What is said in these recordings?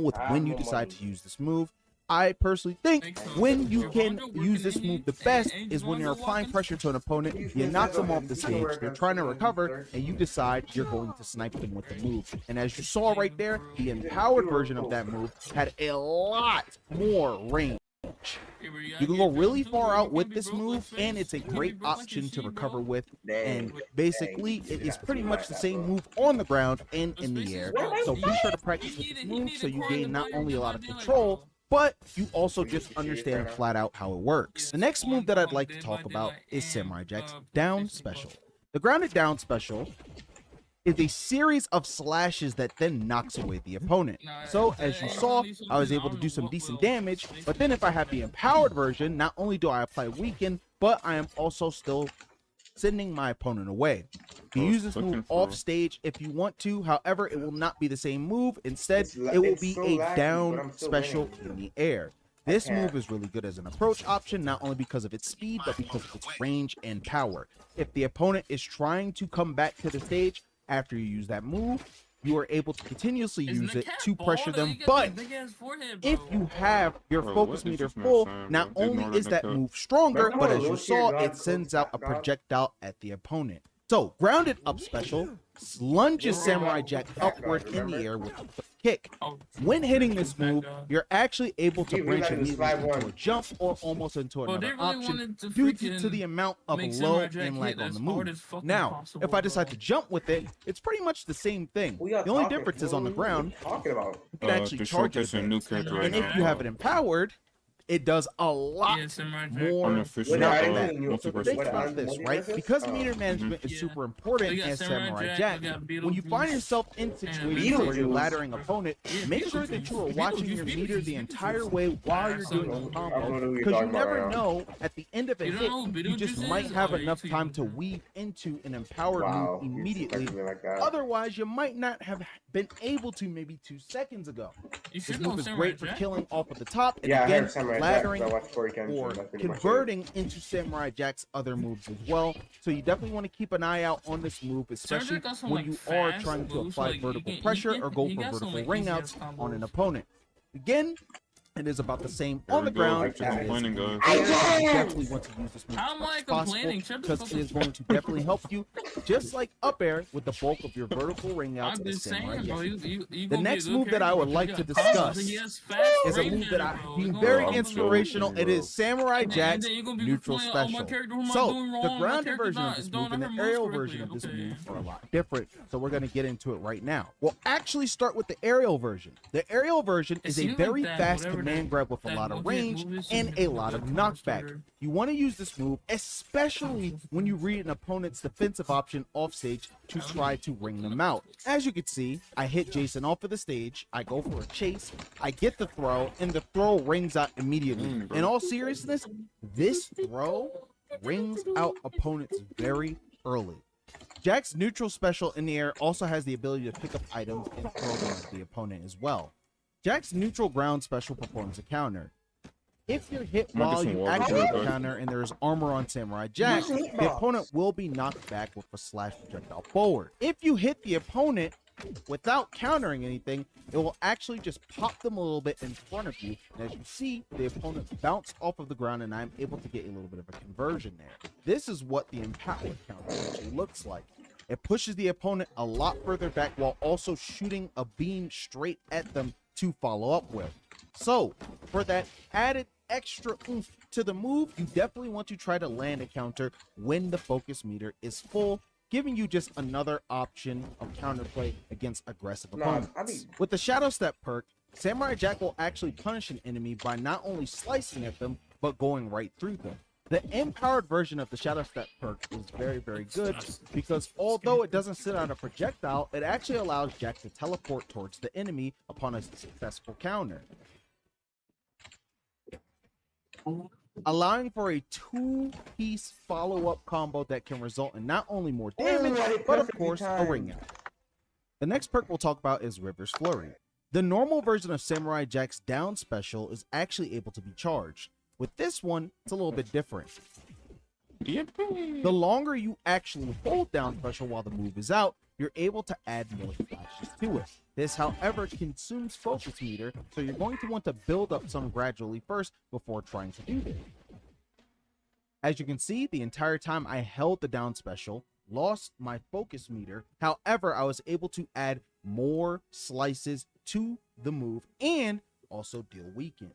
with when you decide to use this move. I personally think when you can use this move the best is when you're applying pressure to an opponent, you knock them off the stage, they're trying to recover, and you decide you're going to snipe them with the move. And as you saw right there, the empowered version of that move had a lot more range. You can go really far out with this move, and it's a great option to recover with. And basically, it is pretty much the same move on the ground and in the air. So be sure to practice with this move so you gain not only a lot of control, but you also just understand flat out how it works. The next move that I'd like to talk about is Samurai Jack's down special. The grounded down special is a series of slashes that then knocks away the opponent. So as you saw, I was able to do some decent damage, but then if I have the empowered version, not only do I apply weaken, but I am also still sending my opponent away. You use this move off stage if you want to, however, it will not be the same move. Instead, it will be a down special in the air. This move is really good as an approach option, not only because of its speed, but because of its range and power. If the opponent is trying to come back to the stage after you use that move, you are able to continuously use it to pressure them. But if you have your focus meter full, not only is that move stronger, but as you saw, it sends out a projectile at the opponent. So grounded up special lunges Samurai Jack upward in the air with a kick. When hitting this move, you're actually able to branch immediately into a jump or almost into another option due to the amount of low and lag on the move. Now, if I decide to jump with it, it's pretty much the same thing. The only difference is on the ground, you can actually charge it. And if you have it empowered, it does a lot more. So think about this, right? Because meter management is super important as Samurai Jack, when you find yourself in situations where you're laddering opponent, make sure that you are watching your meter the entire way while you're doing the combo, because you never know, at the end of a hit, you just might have enough time to weave into an empowered move immediately. Otherwise, you might not have been able to maybe 2 seconds ago. This move is great for killing off at the top, and again, laddering or converting into Samurai Jack's other moves as well. So you definitely want to keep an eye out on this move, especially when you are trying to apply vertical pressure or go for vertical ring outs on an opponent. Again, it is about the same on the ground. You definitely want to use this move as much as possible because it is going to definitely help you, just like up air with the bulk of your vertical ring outs. The next move that I would like to discuss is a move that I deem very inspirational. It is Samurai Jack's neutral special. So the grounded version of this move and the aerial version of this move are a lot different. So we're going to get into it right now. We'll actually start with the aerial version. The aerial version is a very fast command grab with a lot of range and a lot of knockback. You want to use this move especially when you read an opponent's defensive option off stage to try to ring them out. As you can see, I hit Jason off of the stage, I go for a chase, I get the throw, and the throw rings out immediately. In all seriousness, this throw rings out opponents very early. Jack's neutral special in the air also has the ability to pick up items and throw them at the opponent as well. Jack's neutral ground special performs a counter. If you're hit while you activate the counter and there is armor on Samurai Jack, the opponent will be knocked back with a slash projectile forward. If you hit the opponent without countering anything, it will actually just pop them a little bit in front of you. And as you see, the opponent bounced off of the ground and I'm able to get a little bit of a conversion there. This is what the empowered counter actually looks like. It pushes the opponent a lot further back while also shooting a beam straight at them to follow up with. So for that added extra oomph to the move, you definitely want to try to land a counter when the focus meter is full, giving you just another option of counterplay against aggressive opponents. With the Shadow Step perk, Samurai Jack will actually punish an enemy by not only slicing at them, but going right through them. The empowered version of the Shadow Step perk is very, very good because although it doesn't sit on a projectile, it actually allows Jack to teleport towards the enemy upon a successful counter, allowing for a 2-piece follow-up combo that can result in not only more damage, but of course a ring out. The next perk we'll talk about is River's Flurry. The normal version of Samurai Jack's down special is actually able to be charged. With this one, it's a little bit different. The longer you actually hold down special while the move is out, you're able to add more flashes to it. This, however, consumes focus meter, so you're going to want to build up some gradually first before trying to do this. As you can see, the entire time I held the down special, lost my focus meter. However, I was able to add more slices to the move and also deal weaken.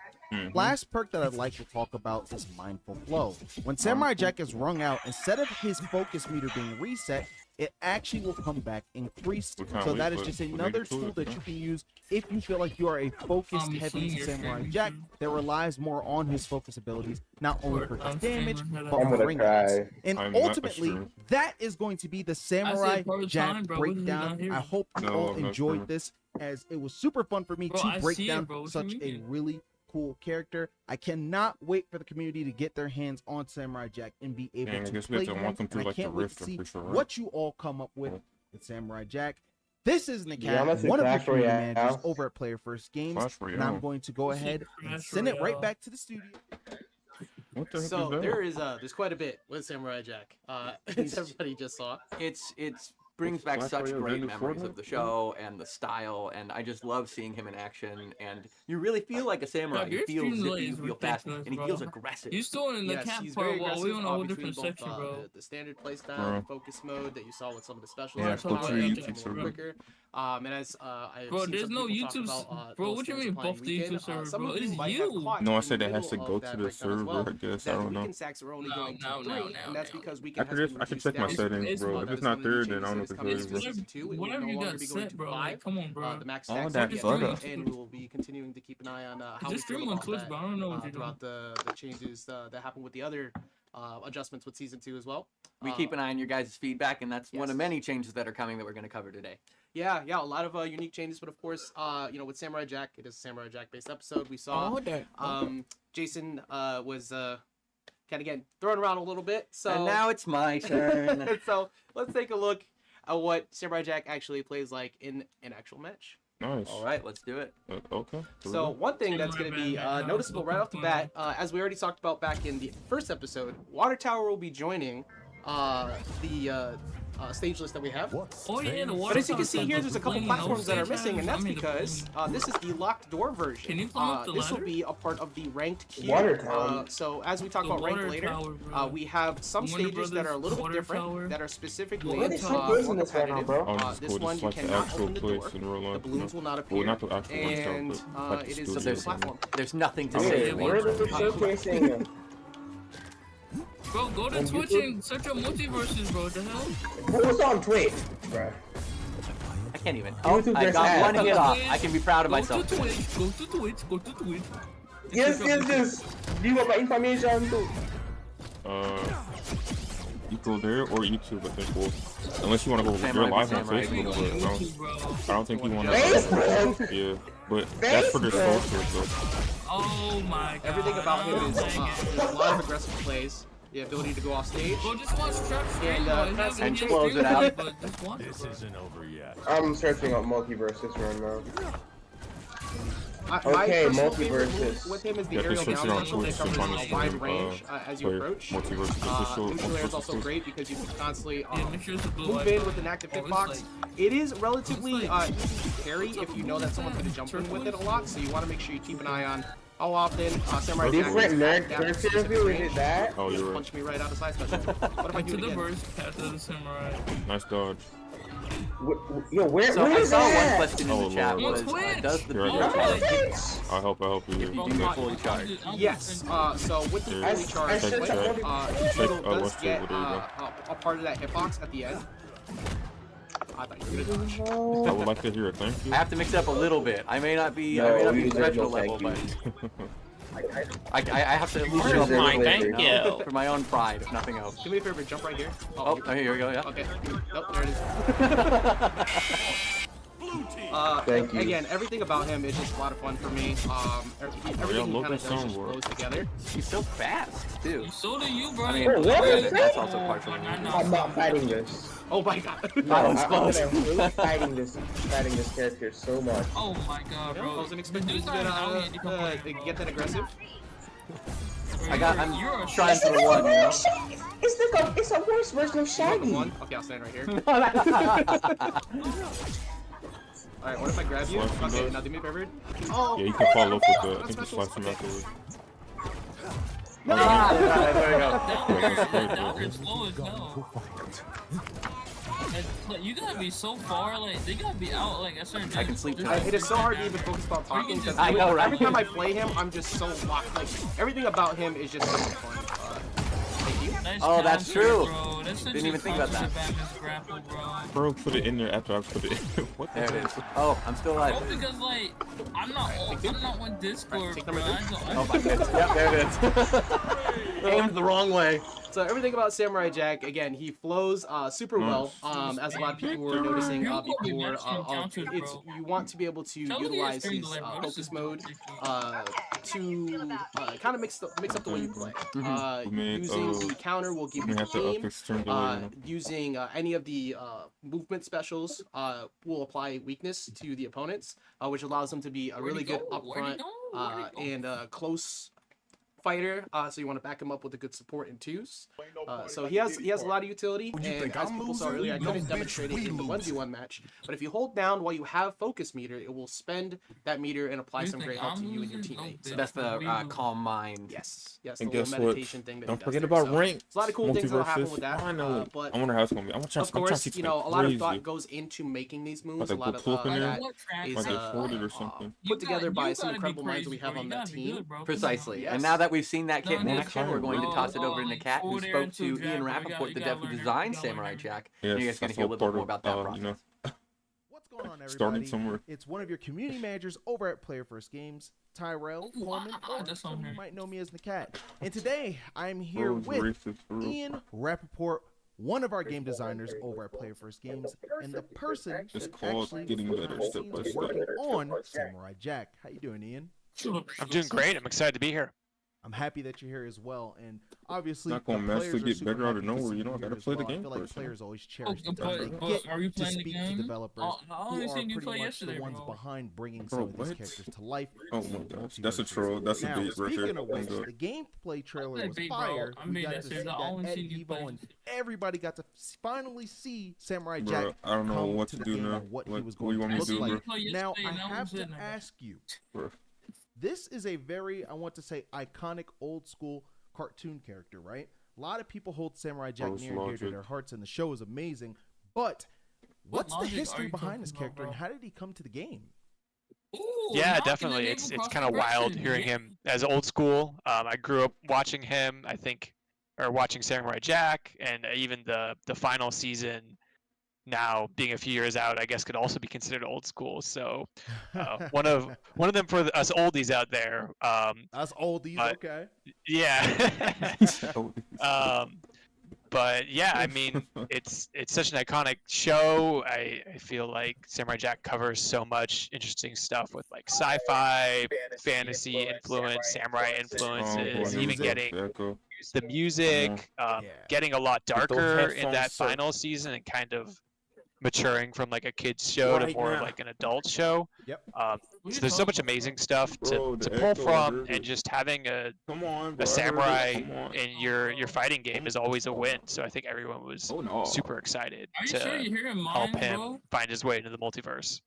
Last perk that I'd like to talk about is Mindful Flow. When Samurai Jack is rung out, instead of his focus meter being reset, it actually will come back increased. So that is just another tool that you can use if you feel like you are a focused heavy Samurai Jack that relies more on his focus abilities, not only for damage, but for ring outs. And ultimately, that is going to be the Samurai Jack breakdown. I hope you all enjoyed this, as it was super fun for me to break down such a really cool character. I cannot wait for the community to get their hands on Samurai Jack and be able to play him. I can't wait to see what you all come up with Samurai Jack. This is Nikat, one of the community managers over at Player First Games, and I'm going to go ahead and send it right back to the studio. So there's quite a bit with Samurai Jack, as everybody just saw. It's brings back such great memories of the show and the style, and I just love seeing him in action. And you really feel like a samurai. You feel zippy, you feel fast, and he feels aggressive. He's still in the cap part. Well, we don't know what different section, bro. The standard playstyle, focus mode that you saw with some of the specials. Yeah, quicker. And as bro, there's no YouTube. Bro, what do you mean buff the YouTube server, bro? It's you. No, I said it has to go to the server. I guess I don't know. I can check my settings, bro. If it's not there, then I don't know if it's there. Whatever you got set, bro. Like, come on, bro. All that butter. And we will be continuing to keep an eye on how we stream on Twitch, but I don't know what you're doing. Throughout the changes that happened with the other adjustments with season 2 as well. We keep an eye on your guys' feedback, and that's one of many changes that are coming that we're going to cover today. Yeah, a lot of unique changes, but of course, with Samurai Jack, it is a Samurai Jack based episode. We saw Jason was kind of getting thrown around a little bit. So and now it's my turn. So let's take a look at what Samurai Jack actually plays like in an actual match. Nice. All right, let's do it. Okay. So one thing that's going to be noticeable right off the bat, as we already talked about back in the first episode, Water Tower will be joining the stage list that we have. Oh, yeah, but as you can see here, there's a couple platforms that are missing, and that's because this is the locked door version. Can you climb up the this ladder? will be a part of the ranked queue. Water tower. So as we talk about ranked later, we have some stages that are a little bit different, that are specifically more competitive. This one you cannot open the door. The balloons will not appear, and it is a platform. There's nothing to say. Where are they showcasing them? Bro, go to Twitch and search up MultiVersus, bro. What the hell? What's on Twitch, bro? I can't even. Oh, I got one hit off. I can be proud of myself. Go to Twitch. Yes. Do you want my information too? You go there or YouTube, I think. Well, unless you want to go your live on Facebook, but I don't think you want to. Facebook? Yeah, but that's for the social, so. Oh my god. Everything about him is there's a lot of aggressive plays, the ability to go off stage. Bro, just watch TrapQ and close it out. This isn't over yet. I'm searching up MultiVersus right now. Okay, MultiVersus. With him is the aerial down special that covers a wide range as you approach. Neutral air is also great because you can constantly move in with an active hitbox. It is relatively easy to carry if you know that someone's going to jump in with it a lot, so you want to make sure you keep an eye on how often Samurai Jack is that? Oh, you're right. Punch me right out of side special. What if I do it again? Path of the Samurai. Nice dodge. Yo, where I is saw that? one question in the chat was, does the I'll help you. if you do fully charge? Yes, so with the fully charged Beetle does get a part of that hitbox at the end. I thought you were gonna dodge. I would like to hear a thank you. I have to mix it up a little bit. I may not be professional level, but I have to at least show Thank you. for my own pride, if nothing else. Do me a favor, jump right here. Oh, here we go, yeah. Okay. Nope, there it is. Thank you. Again, everything about him is just a lot of fun for me. Everything he kind of does just flows together. He's so fast, too. So do you, bro. I mean, that's also partially. I'm not fighting this. Oh my god. I'm really fighting this character so much. Oh my god, bro. I wasn't expecting you to get that aggressive. I'm trying for the one, you know? It's a worse version of Shaggy. One? Okay, I'll stand right here. Alright, what if I grab you? Okay, now do me a favor. Oh, Yeah, you can follow up with the. I think that's you slice him afterwards. There we go. Down is slow as hell. Like, you gotta be so far, like, they gotta be out, like, a certain I can sleep just- tonight. it is so hard to even focus on talking because I know, right? every time I play him, I'm just so locked. Like, everything about him is just so fun. Thank you. Nice Oh, that's counter, true. bro. That's such Didn't a even think about that. Batman's grapple, bro. Bro, put it in there after I put it in. What the There it hell? is. Oh, I'm still alive. Bro, because, like, I'm not on Discord, take bro. number I two. don't- Oh my goodness. Yep, there it is. Aimed the wrong way. So everything about Samurai Jack, again, he flows super well. As a lot of people were noticing before, you want to be able to utilize his focus mode to kind of mix up the way you play. Using the counter will give you the aim. Using any of the movement specials will apply weakness to the opponents, which allows them to be a really good upfront and close fighter, so you want to back him up with a good support in twos. So he has a lot of utility, and as people saw earlier, I couldn't demonstrate it in the 1v1 match, but if you hold down while you have focus meter, it will spend that meter and apply some great help to you and your teammates. So that's the calm mind. Yes, And the guess little what? meditation thing that Don't he does forget there. about So, rank. there's a lot of cool things that happen MultiVersus. with that, Finally. but I wonder how it's gonna be. of course, a lot of thought goes into making these moves. A lot of that is Like they folded or something. put together by some incredible minds that we have on that team. Precisely. Yes. And now that we've seen that kit in No, action, we're going to bro. toss it over to Like, Kat, who forward air spoke and to two Ian jab, Rappaport, the you dev gotta who learn designed how to Samurai learn. Jack. Yes, And you guys going to that's hear a all little bit part more of, about that you process. know, What's going on, starting everybody? somewhere. It's one of your community managers over at Player First Games, Tyrell Coleman, or That's some on of you her. might know me as the Cat. And today, I'm here Bro, with racist, bro. Ian Rappaport, one of our game designers over at Player First Games, and the person It's that called actually getting better behind the step scenes by step. working on Samurai Jack. How you doing, Ian? I'm doing great. I'm excited to be here. I'm happy that you're here as well, and obviously Not gonna the magically players are get super better out of happy to nowhere, see you know, I here gotta as play the well. I game feel like first, you know. players always cherish the but time they are get you to playing the speak to game? developers I who only are seen you pretty play much yesterday, the ones bro. behind bringing Bro, some of these what? characters to life. Oh my gosh, that's a troll. That's a Now, bait right speaking there. of Oh which, God. the gameplay trailer That was bait, bro. fire. I We mean, got that's to it. see I that only at seen you play Evo, and everybody got to finally see Samurai Bro, Jack I don't know come what to to the do game now. and what he What was do going you want me to to look do, like. bro? Now, I Yesterday, have to and I was ask you, Bro. this is a very, I want to say, iconic old school cartoon character, right? A lot of people hold Samurai Jack Gross near and dear to logic. their hearts, and the show is amazing. But What what's the logic are history you behind this talking about, character, and bro? how did he come to the game? Ooh, Yeah, knocking the definitely. game It's across kind of wild progression. hearing him as old school. I grew up watching him, I think, or watching Samurai Jack, and even the final season. Now being a few years out, I guess could also be considered old school. So one of them for us oldies out there. Us oldies, but- okay. Yeah. But yeah, I mean, it's such an iconic show. I feel like Samurai Jack covers so much interesting stuff with like sci-fi, fantasy influence, samurai influences, even getting the music, getting a lot darker in that final season and kind of maturing from like a kid's show to more like an adult show. Yep. So there's so much amazing stuff to pull from, and just having a samurai in your fighting game is always a win. So I think everyone was super excited Are you to sure you're hearing help mine, him bro? find his way into the multiverse.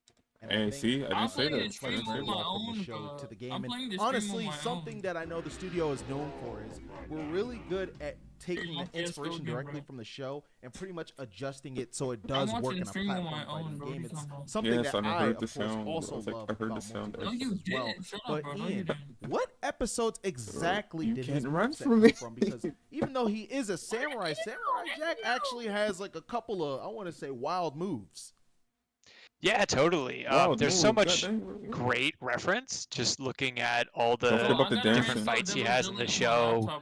And I Hey, think see, I I'm didn't say playing that. this stream on my own, the show bro. to the game. I'm And playing this stream honestly, on my something own. that I know the studio is known for is we're really good at taking the Yes, inspiration go, directly bro. from the show and pretty much adjusting it so it does watching work in a stream on my platform own, fighting bro. game. What are you It's talking about? something Yes, that I I, heard of the course, sound. also I was like, love I heard the about sound. multiverse No, you as well. didn't. Shut But up, bro. No, you Ian, didn't. what episodes exactly you did can't his run moveset from come me. from? Because even though he is a samurai, Samurai Jack actually has like a couple of, I want to say, wild moves. Yeah, totally. Wow, There's no, so much goddamn. great reference just looking at all Don't forget the about the different dancing. fights he has in the show.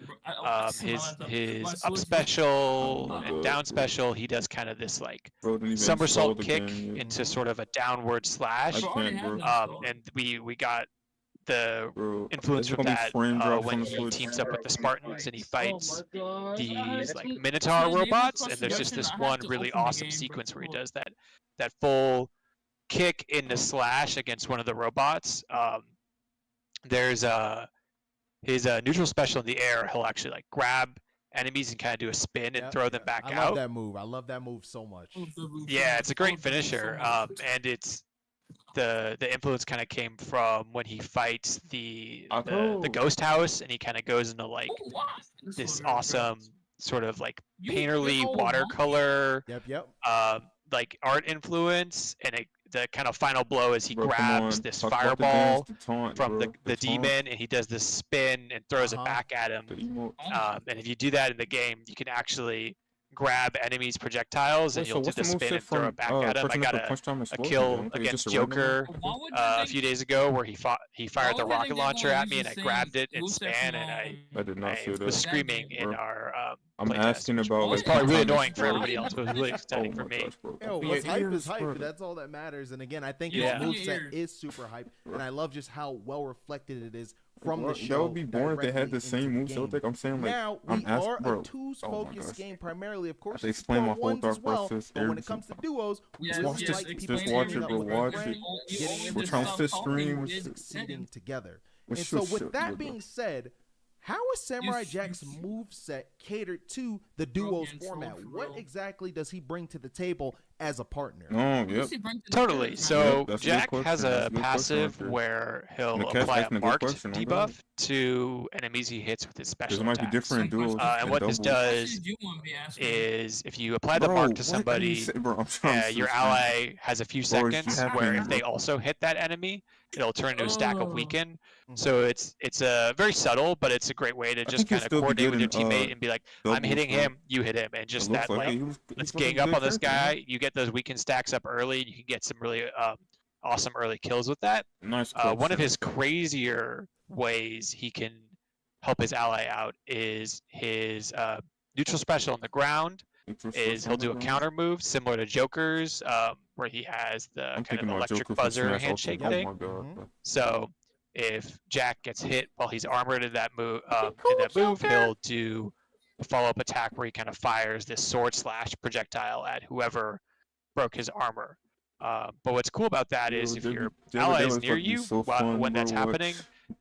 His up special and down special, he does kind of this like Bro, didn't even somersault install the kick game yet. into sort of a downward slash. I can't, bro. And we got the Bro, influence it's from gonna be that frame drops when on the he Switch. teams up with the Spartans and he fights Oh these like Minotaur robots, and there's just this one really awesome sequence where he does that full kick into slash against one of the robots. There's his neutral special in the air, he'll actually like grab enemies and kind of do a spin and throw them back I out. love that move. I love that move so much. Yeah, it's a great finisher. And it's the influence kind of came from when he fights the ghost house, and he kind of goes into like this awesome sort of like painterly watercolor like art influence, and the kind of final blow is he grabs this fireball from the demon, and he does this spin and throws it back at him. And if you do that in the game, you can actually grab enemies' projectiles, and you'll do the spin and throw it back at him. I got a kill against Joker a few days ago where he fired the rocket launcher at me, and I grabbed it and span, and I was screaming in our I'm asking about it's probably really annoying for everybody else, but it was really exciting for me. What's hype is hype. That's all that matters. And again, I think his moveset is super hype, and I love just how well reflected it is from the show. That would be boring if they had the same moveset. Like I'm saying, like now we are a twos-focused game primarily, of course. They explain my whole thought process. But when it comes to duos, just watch it, bro. Watch it. We're trying to stream, succeeding together. And so, with that being said, how is Samurai Jack's moveset catered to the duos format? What exactly does he bring to the table as a partner? Totally. So Jack has a passive where he'll apply a marked debuff to enemies he hits with his special attacks. There might be different duos. And what this does is if you apply the mark to somebody, your ally has a few seconds where if they also hit that enemy, it'll turn into a stack of weaken. So it's very subtle, but it's a great way to just kind of coordinate with your teammate and be like, I'm hitting him, you hit him, and just that like let's gang up on this guy. You get those weaken stacks up early, and you can get some really awesome early kills with that. Nice. One of his crazier ways he can help his ally out is his neutral special on the ground. He'll do a counter move similar to Joker's, where he has the kind of electric buzzer handshake thing. So if Jack gets hit while he's armored in that move, he'll do a follow-up attack where he kind of fires this sword slash projectile at whoever broke his armor. But what's cool about that is if your ally is near you when that's happening,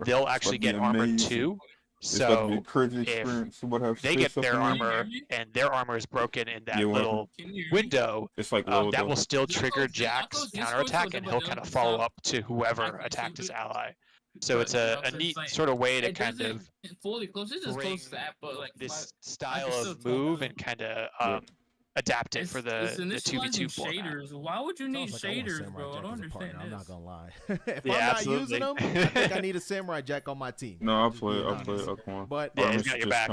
they'll actually get armored too. So if they get their armor and their armor is broken in that little window, that will still trigger Jack's counterattack, and he'll kind of follow up to whoever attacked his ally. So it's a neat sort of way to kind of bring this style of move and kind of adapt it for the 2v2 format. Why would you need shaders, bro? I don't understand this. I'm not gonna lie. If I'm not using them, I think I need a Samurai Jack on my team. No, I play Aquan. But he's got your back.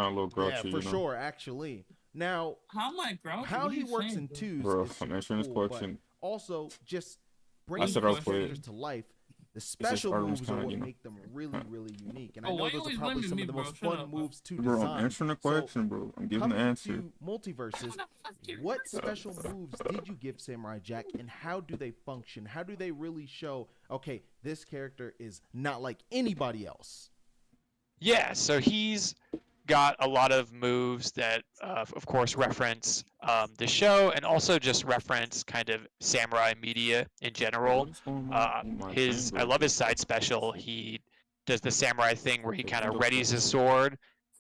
For sure, actually. Now, how he works in twos is cool, but also just bringing characters to life. The special moves are what make them really, really unique. And I know those are probably some of the most fun moves to design. Bro, I'm answering the question, bro. I'm giving the answer. MultiVersus, what special moves did you give Samurai Jack, and how do they function? How do they really show, okay, this character is not like anybody else? Yeah, so he's got a lot of moves that, of course, reference the show and also just reference kind of samurai media in general. I love his side special. He does the samurai thing where he kind of readies his sword,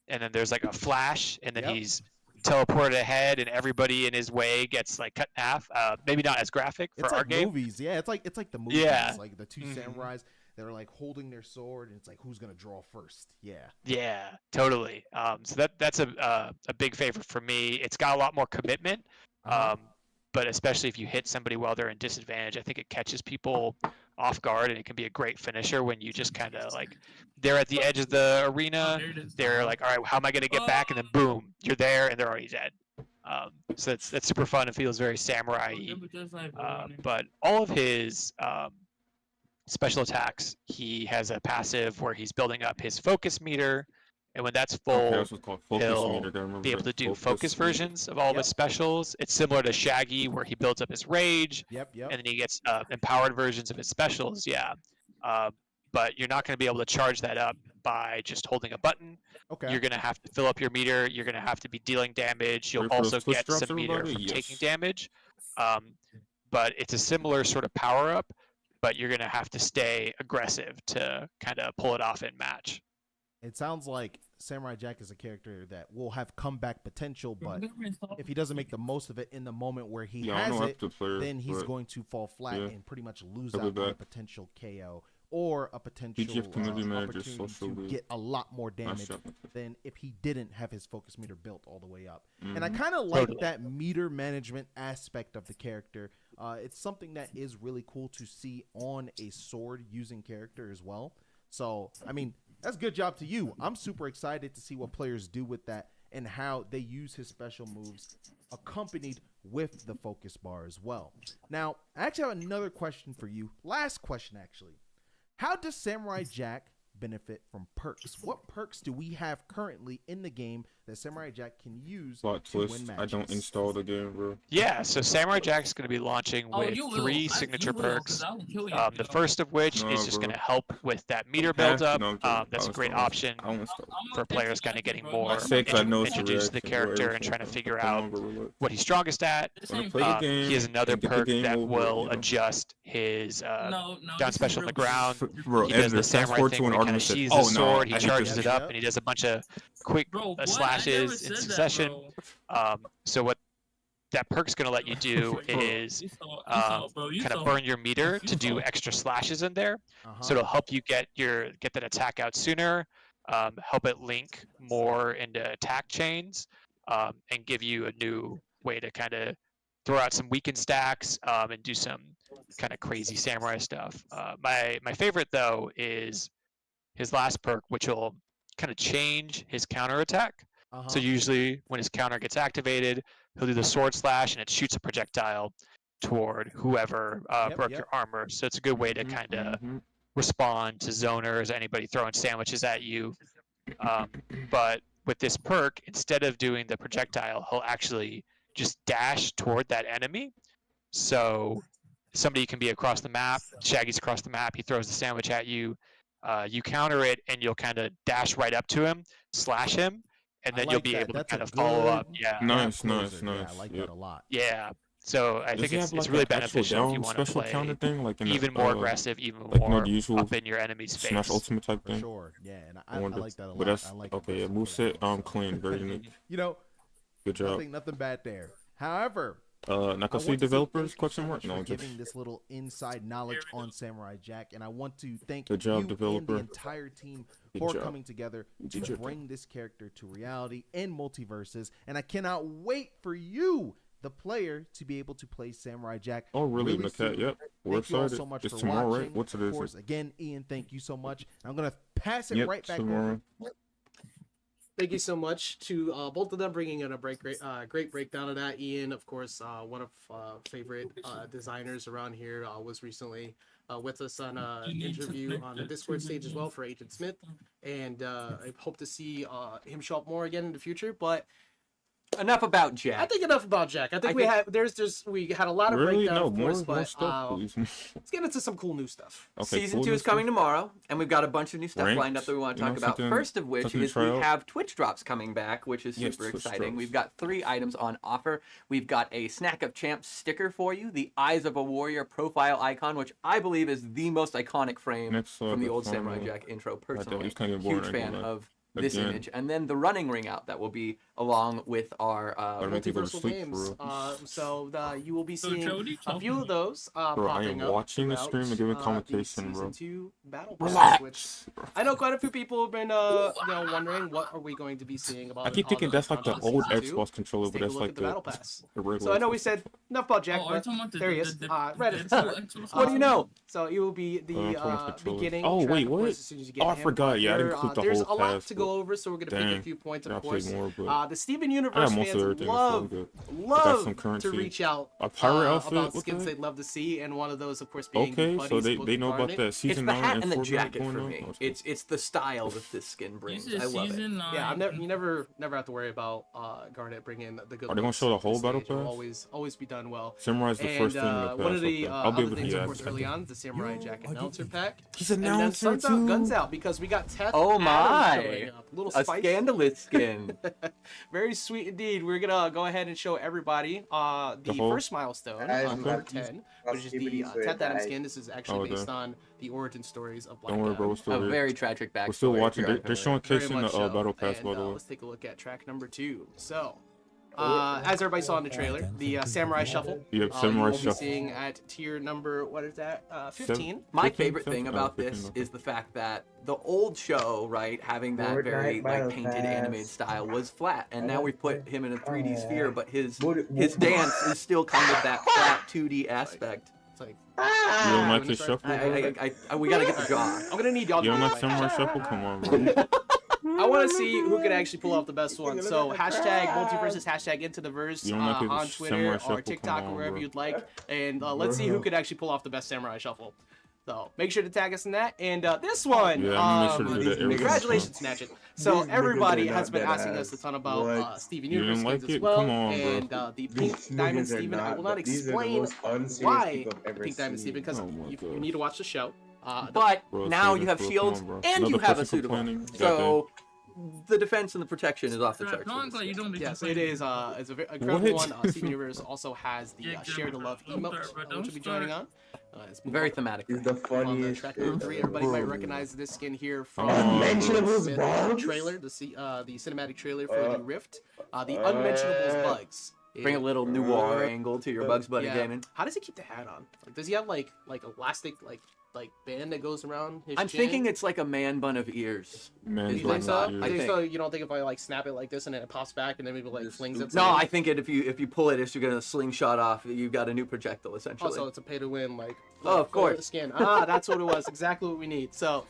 and then there's like a flash, and then he's teleported ahead, and everybody in his way gets like cut in half. Maybe not as graphic for our game. Movies, yeah. It's like the movies. Yeah. Like the two samurais. They're like holding their sword, and it's like who's gonna draw first. Yeah, totally. So that's a big favorite for me. It's got a lot more commitment, but especially if you hit somebody while they're in disadvantage, I think it catches people off guard, and it can be a great finisher when you just kind of like they're at the edge of the arena. They're like, all right, how am I gonna get back? And then boom, you're there, and they're already dead. So that's super fun. It feels very samurai-y. But all of his special attacks, he has a passive where he's building up his focus meter, and when that's full, he'll be able to do focus versions of all of his specials. It's similar to Shaggy, where he builds up his rage, and then he gets empowered versions of his specials. But you're not going to be able to charge that up by just holding a button. You're going to have to fill up your meter. You're going to have to be dealing damage. You'll also get some meter from taking damage. But it's a similar sort of power up, but you're going to have to stay aggressive to kind of pull it off in match. it sounds like Samurai Jack is a character that will have comeback potential, but if he doesn't make the most of it in the moment where he has it, then he's going to fall flat and pretty much lose out on a potential KO or a potential opportunity to get a lot more damage than if he didn't have his focus meter built all the way up. And I kind of like that meter management aspect of the character. It's something that is really cool to see on a sword using character as well. So, I mean, that's a good job to you. I'm super excited to see what players do with that and how they use his special moves accompanied with the focus bar as well. Now, I actually have another question for you. Last question, actually. How does Samurai Jack benefit from perks? What perks do we have currently in the game that Samurai Jack can use to win matches? I don't install the game, bro. Yeah, so Samurai Jack's going to be launching with 3 signature perks. The first of which is just going to help with that meter buildup. That's a great option for players kind of getting more introduced to the character and trying to figure out what he's strongest at. He has another perk that will adjust his down special on the ground. He does the samurai thing where he kind of sheathes the sword, he charges it up, and he does a bunch of quick slashes in succession. So what that perk's going to let you do is kind of burn your meter to do extra slashes in there. So it'll help you get that attack out sooner, help it link more into attack chains, and give you a new way to kind of throw out some weakened stacks and do some kind of crazy samurai stuff. My favorite though is his last perk, which will kind of change his counter attack. So usually when his counter gets activated, he'll do the sword slash and it shoots a projectile toward whoever broke your armor. So it's a good way to kind of respond to zoners, anybody throwing sandwiches at you. But with this perk, instead of doing the projectile, he'll actually just dash toward that enemy. So somebody can be across the map, Shaggy's across the map, he throws the sandwich at you, you counter it, and you'll kind of dash right up to him, slash him, and then you'll be able to kind of follow up. Yeah. Nice. I like that a lot. Yeah. So I think it's really beneficial if you want to play even more aggressive, even more up in your enemy's face. Smash ultimate type thing. For sure. Yeah, and I like that a lot. But that's I like okay. Yeah, moveset clean, very unique. You know, good job. Nothing bad there. However, Nakasi developers question mark? No, just giving this little inside knowledge on Samurai Jack, and I want to thank good job, you developer. and the entire team for coming together to bring this character to reality in MultiVersus, and I cannot wait for you, the player, to be able to play Samurai Jack. Oh, really, Nakat? Yep. We're excited. Thank you all so much it's for tomorrow, watching. right? What's it? Of course, again, Ian, thank you so much. I'm gonna pass it right back over. Thank you so much to both of them bringing in a great breakdown of that. Ian, of course, one of favorite designers around here, was recently with us on an interview on the Discord stage as well for Agent Smith, and I hope to see him show up more again in the future. But enough about Jack. I think enough about Jack. I think we had a lot of breakdown, of course, more stuff, let's get into some cool new stuff. Okay, Season 2 is coming tomorrow, and we've got a bunch of new stuff lined up that we want to talk about. First of which is we have Twitch drops coming back, which is super exciting. We've got 3 items on offer. We've got a Snack of Champs sticker for you, the Eyes of a Warrior profile icon, which I believe is the most iconic frame from the old Samurai Jack intro. Personally, huge fan of this image, and then the running ring out that will be along with our multiversal games. So you will be seeing a few of those bro, popping I am watching the stream and giving commentation, bro. Season 2 battle pass, which I know quite a few people have been wondering what are we going to be seeing about. I keep thinking that's like the old Xbox controller, but that's like the battle pass. regular. So I know we said enough about Jack, but there he is. Right at the start. What do you know? So it will be the beginning. Oh wait, what? Oh, I forgot. Yeah, I didn't include the whole There's a lot pass, to go over, so we're gonna pick a few points, of course. More, the Steven Universe fans love to reach out about skins they'd love to see, and one of those, of course, being so they know about that season 9 it's the hat and the Fortnite jacket for me. It's the style that this skin brings. I love it. Yeah, you never have to worry about Garnet bringing the good. Are they gonna show the whole battle pass? Always be done well. Samurai's the first thing in the pass. One of the other things, of course, early on, the Samurai Jack announcer pack. He's announcing too. Guns out, because we got Teth. Oh my! up. A little A spice. scandalous skin. Very sweet indeed. We're gonna go ahead and show everybody the first milestone, number 10, which is the 10th item skin. This is actually based on the origin stories of Black. Don't worry, bro. We're still A here. very tragic backstory. We're still watching. Very They're showing Very Kiss in the much so. battle pass, And, by the way. let's take a look at track number 2. So, as everybody saw in the trailer, the Samurai Shuffle. Yep, Samurai you will be Shuffle. seeing at tier number, what is that? 15. My 15, favorite thing 15? about Oh, 15, this okay. is the fact that the old show, right, having that very like painted animated style was flat, and now we put him in a 3D sphere, but his dance is still kind of that flat 2D aspect. It's like, You don't like his shuffle? We gotta get the jaw. I'm gonna need y'all to You don't do like it. Samurai Shuffle? Come on, bro. I want to see who can actually pull off the best one. So hashtag MultiVersus, hashtag into the verse You don't like his on Samurai Twitter Shuffle? or TikTok Come or on, wherever bro. you'd like, and let's see who could actually pull off the best Samurai Shuffle. So make sure to tag us in that. And this one, Yeah, I'm gonna make sure to do that every congratulations, Snatch It. So These everybody niggas are has been not asking us a badass. ton about What? Steven You Universe didn't like skins as it? well, Come on, bro. and the Pink These Diamond niggas are Steven. I will not these are the explain most unserious why people I've ever Pink Diamond seen. Steven because Oh my you gosh. need to watch the show. But Bro, now serious, you have bro. Come shields on, bro. and Another you have a person suitable. complaining? So the defense and the protection is off the charts. Don't act like you don't be Yes, it complaining. is. It's a very incredible What? one. Steven Universe also has the Yeah, Share the Love don't emote, start, bro. which Don't will be joining on. start. It's been Very thematic. He's the on the funniest track shit number 3. Everybody ever. might recognize this skin here from Unmentionables the bugs? trailer, the cinematic trailer for the Rift. The Unmentionables bugs. Bring a little noir angle to your Bugs Bunny gaming. How does he keep the hat on? Like, does he have like elastic like band that goes around his I'm chin? thinking it's like a man bun of ears. Man, You like think so? that. You I think think- so? You don't think if I like snap it like this and then it pops back and then maybe like flings it? No, I think if you pull it, you're gonna slingshot off. You've got a new projectile essentially. Also, it's a pay to win, like. Oh, of course. The skin. That's what it was. Exactly what we need. So,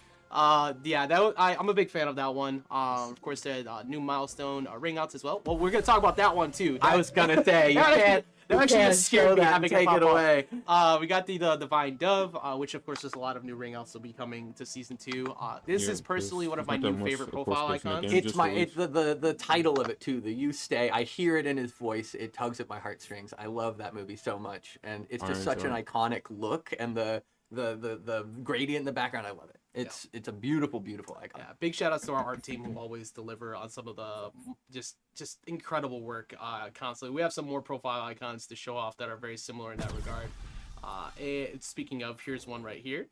yeah, I'm a big fan of that one. Of course, there's new milestone ring outs as well. Well, we're gonna talk about that one too. I was gonna say you can't. That actually just scared me having take it away. We got the Divine Dove, which of course there's a lot of new ring outs will be coming to season 2. This Yeah, is personally one of my there's not new that much, favorite of course, profile based on the icons. game. It's just my released. the title of it too. The "You Stay." I hear it in his voice. It tugs at my heartstrings. I love that movie so much, and it's just such an iconic look, and the gradient in the background. I love it. It's a beautiful, beautiful icon. Yeah, big shout outs to our art team who always deliver on some of the just incredible work constantly. We have some more profile icons to show off that are very similar in that regard. And speaking of, here's one right here.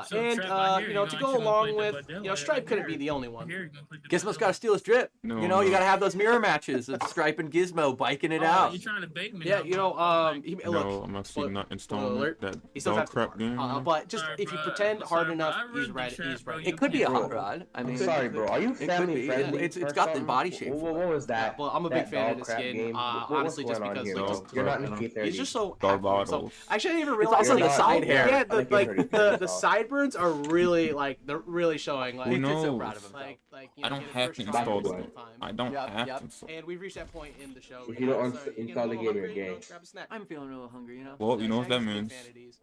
So, And Trap, I hear you know, you to know, go I should've along played with, that, but you know, then Stripe I couldn't hear be the only one. Here, you're gonna click the Gizmo's button. got to steal his drip. No, you know, you no. got to have those mirror matches of Stripe and Gizmo biking it Oh, out. you trying to bait me? Yeah, now, you know, bro. look, No, I'm actually not installing alert. that he still dog has to crap game. but just Sorry, if you bro. pretend hard Sorry, enough, bro. I he's read right. the chat, He's bro. right. It could be a Bro, hot rod. I mean, I'm sorry, bro. Are you it could family be. friendly? It's or got the something? body shape. What was that? Well, I'm a big that fan of dog this crap game, game? What's honestly, just going on because here? those- You're not in Dog K30. He's just so Dog happy. So, bottles. actually, I didn't even It's realize also like, the side hair. Yeah, I like the K30. sideburns are really like they're really showing. Like, Who He's just so knows? proud of himself. like you I know, don't getting have first to try install every them. single time. I don't Yep, have yep. to install. And we've reached that point in the show. If you don't so install getting the a little game, you're hungry, you know, gay. grab a snack. I'm feeling a little hungry, you know. Well, you know what that Shaggy's a big means. fan of these.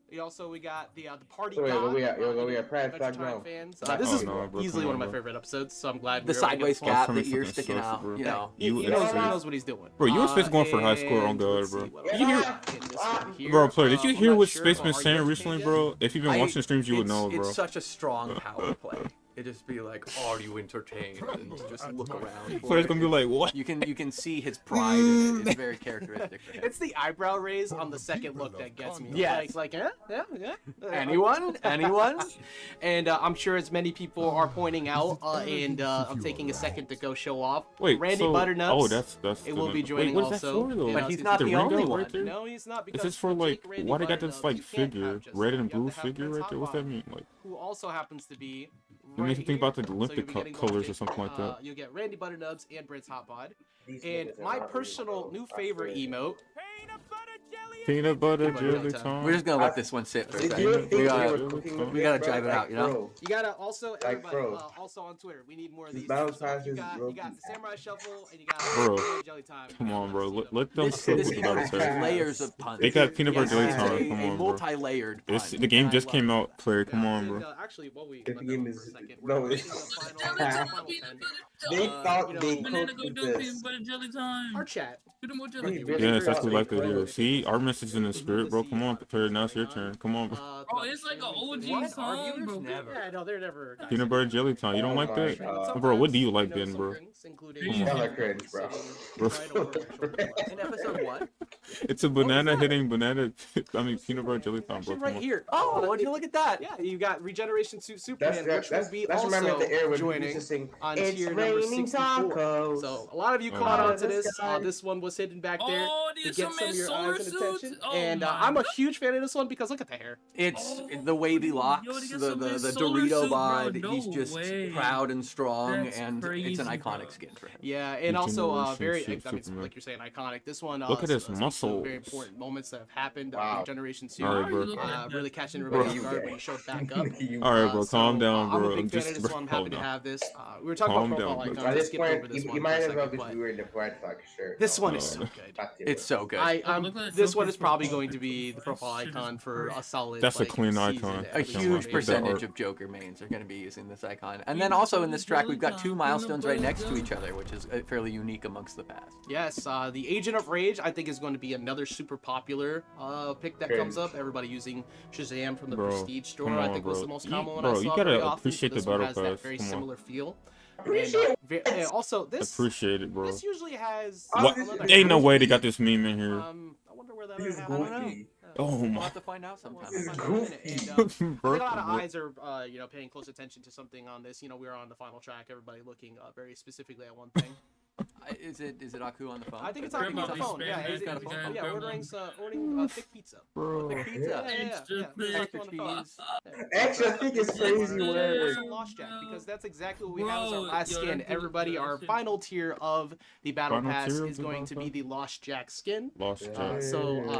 We got the party. So wait, God, we got Adventure press Time back now. fans. Oh, This is no, bro, easily come one of on, my bro. favorite episodes, so I'm glad The we were able to get sideways this one. cap, from the his ear fucking sticking sucks, out. bro. You know. He You knows, innocent. what he's doing. Bro, you and Space going for high score on and God, let's bro. see what Did else you hear- we got in this one here. Bro, player, did you I'm hear not what sure, Space but been are you saying guys recently, changing? bro? If you've been watching streams, you would know, bro. It's such a strong power play. It just be like, are you entertained? And just look around. for Player's it. gonna be like, what? You can see his pride in it. It's very characteristic for him. It's the eyebrow raise on the second look that gets me. Yes. Like, yeah. Anyone? And I'm sure as many people are pointing out, and I'm taking a second to go show off. Wait, Randy so, Butternuts. Oh, that's. It will be Wait, joining what is that also. for, though? But he's not The the ring only out one. right there? No, he's not. Is Because this for to like? take Randy Why they got Butternuts, this like you can't figure, have just- red you and have blue to have figure Prince right there? What's that Hotbot, mean? Like, who also happens to be. it makes me think about the here. Olympic So you'll be getting colors both or something like that. You'll get Randy Butternubs and Brent's Hotbod. These And niggas are my not personal real, new bro. I favorite swear. emote. Peanut butter Peanut butter jelly time. time. We're just gonna let this one sit for a Did you second. think We they gotta, were cooking with we gotta this, drive bro? it out, Like, you know? bro, You gotta also everybody bro. Also on Twitter. We need more of These these. battle So passes you got broke the these. Samurai Shuffle and you got Bro, Jelly Time. Come on, bro. Let them This cook with the emote battle has pass. layers of puns. They got peanut butter Yes, jelly it's time. a Come on, bro. multi-layered pun. The game and I just love came it. out, player. Come on, bro. Actually, what we The let game that is- for a second. no, We're it's- the final 10. They thought you know, they Banana cooked go with dumb this. peanut butter jelly time. Our chat. Put more They jelly. really Yes, that's thought what they I like to hear. cooked. See, our message in the spirit, bro. Come on, prepare. Now it's your turn. Come on, bro. Bro, it's like an OG song, bro. Yeah, no, they're never. Peanut butter jelly time. You don't like that, bro? What do you like then, bro? Hella cringe, bro. In episode what? It's a banana hitting banana. I mean, peanut butter jelly time, bro. Right here. Oh, would you look at that? Yeah, you got Regeneration Suit Superman, which will be that's also remember the era when joining we used to sing, on "It's tier number raining 64. tacos." So a lot of you caught on to this. This one was hidden back there Oh, to these get are some of your solar eyes and suits? attention. Oh And my I'm a huge fan of this one because look at the hair. It's the wavy locks, Yo, they got the some in solar Dorito suit, bro. bod. No He's just way. proud and strong, That's and it's crazy, an iconic bro. skin for him. Yeah, and also Regeneration very, Suit I mean, Superman. like you're saying, iconic. This one. Look at his speaks to muscles. Very important moments that have happened. Wow. Regeneration Suit. All right, bro. Really catching everybody off Bro. guard when he showed back up. All right, bro. Calm down, bro. I'm a big fan Just of this one. I'm happy calm to down. have this. We were talking Calm about down, profile bro. icons. At I this skipped over point, this you one might for a as well second, just but be wearing the Brad Fuck shirt. this one is so good. It's so good. This one is probably going to be the profile icon for a solid. That's a like, clean season icon. at A least huge maybe. percentage of Joker mains are going to be using this icon. And then also in this track, we've got two milestones right next to each other, which is fairly unique amongst the past. Yes, the Agent of Rage, I think, is going to be another super popular pick that comes up. Everybody using Shazam from the Bro, Prestige store, come I on, think was bro. the most You- common one bro, I you saw gotta very often. appreciate This the one battle has that pass. very Come on. similar feel. And also, this Appreciate it, bro. this usually has. What? another Ain't no hair. way they got this meme in here. I wonder where that This is is. I don't know. goofy. Oh We'll my. have to find out sometime. This is And, goofy. I think Bro, a lot of bro. eyes are, paying close attention to something on this. We are on the final track. Everybody looking very specifically at one thing. Is it Aku on the phone? I think it's on the phone. Yeah, He's got a he's- phone. yeah, ordering thick pizza. Bro. Thick pizza. Yeah. Extra cheese. Extra thick is crazy word. Some Lost Jack, because that's exactly what we have as our Bro, last yo, skin. that dude- Everybody, yeah, our that shit- final tier of the battle Final pass tier of is the going battle to be pass? the Lost Jack skin. Lost Jack.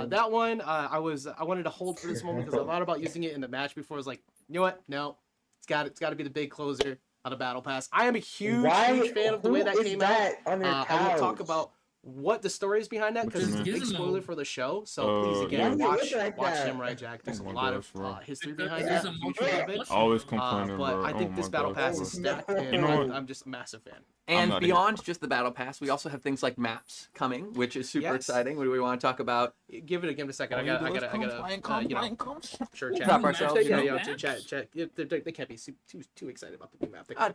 That one, I wanted to hold for this moment because I thought about using it in the match before. I was like, you know what? No, it's got to be the big closer on a battle pass. I am a huge fan of the way that Who came is out. that on their I will talk couch? about what the story is behind that What because you it's a mean? big spoiler for the show. So please, again, Why do you watch look like that? Samurai Jack. There's Oh a my lot gosh, bro. of history behind There's that. a Huge multi- of it. Always complaining, But bro. I think Oh this my battle gosh, pass bro. is stacked, and You know what? I'm just a massive fan. And not beyond just the battle pass, we also have things like maps coming, which is super Yes. exciting. What do we want to talk about? Give it a second. I gotta, sure, chat. Trap ourselves, you know? Chat. They can't be too excited about the new map. I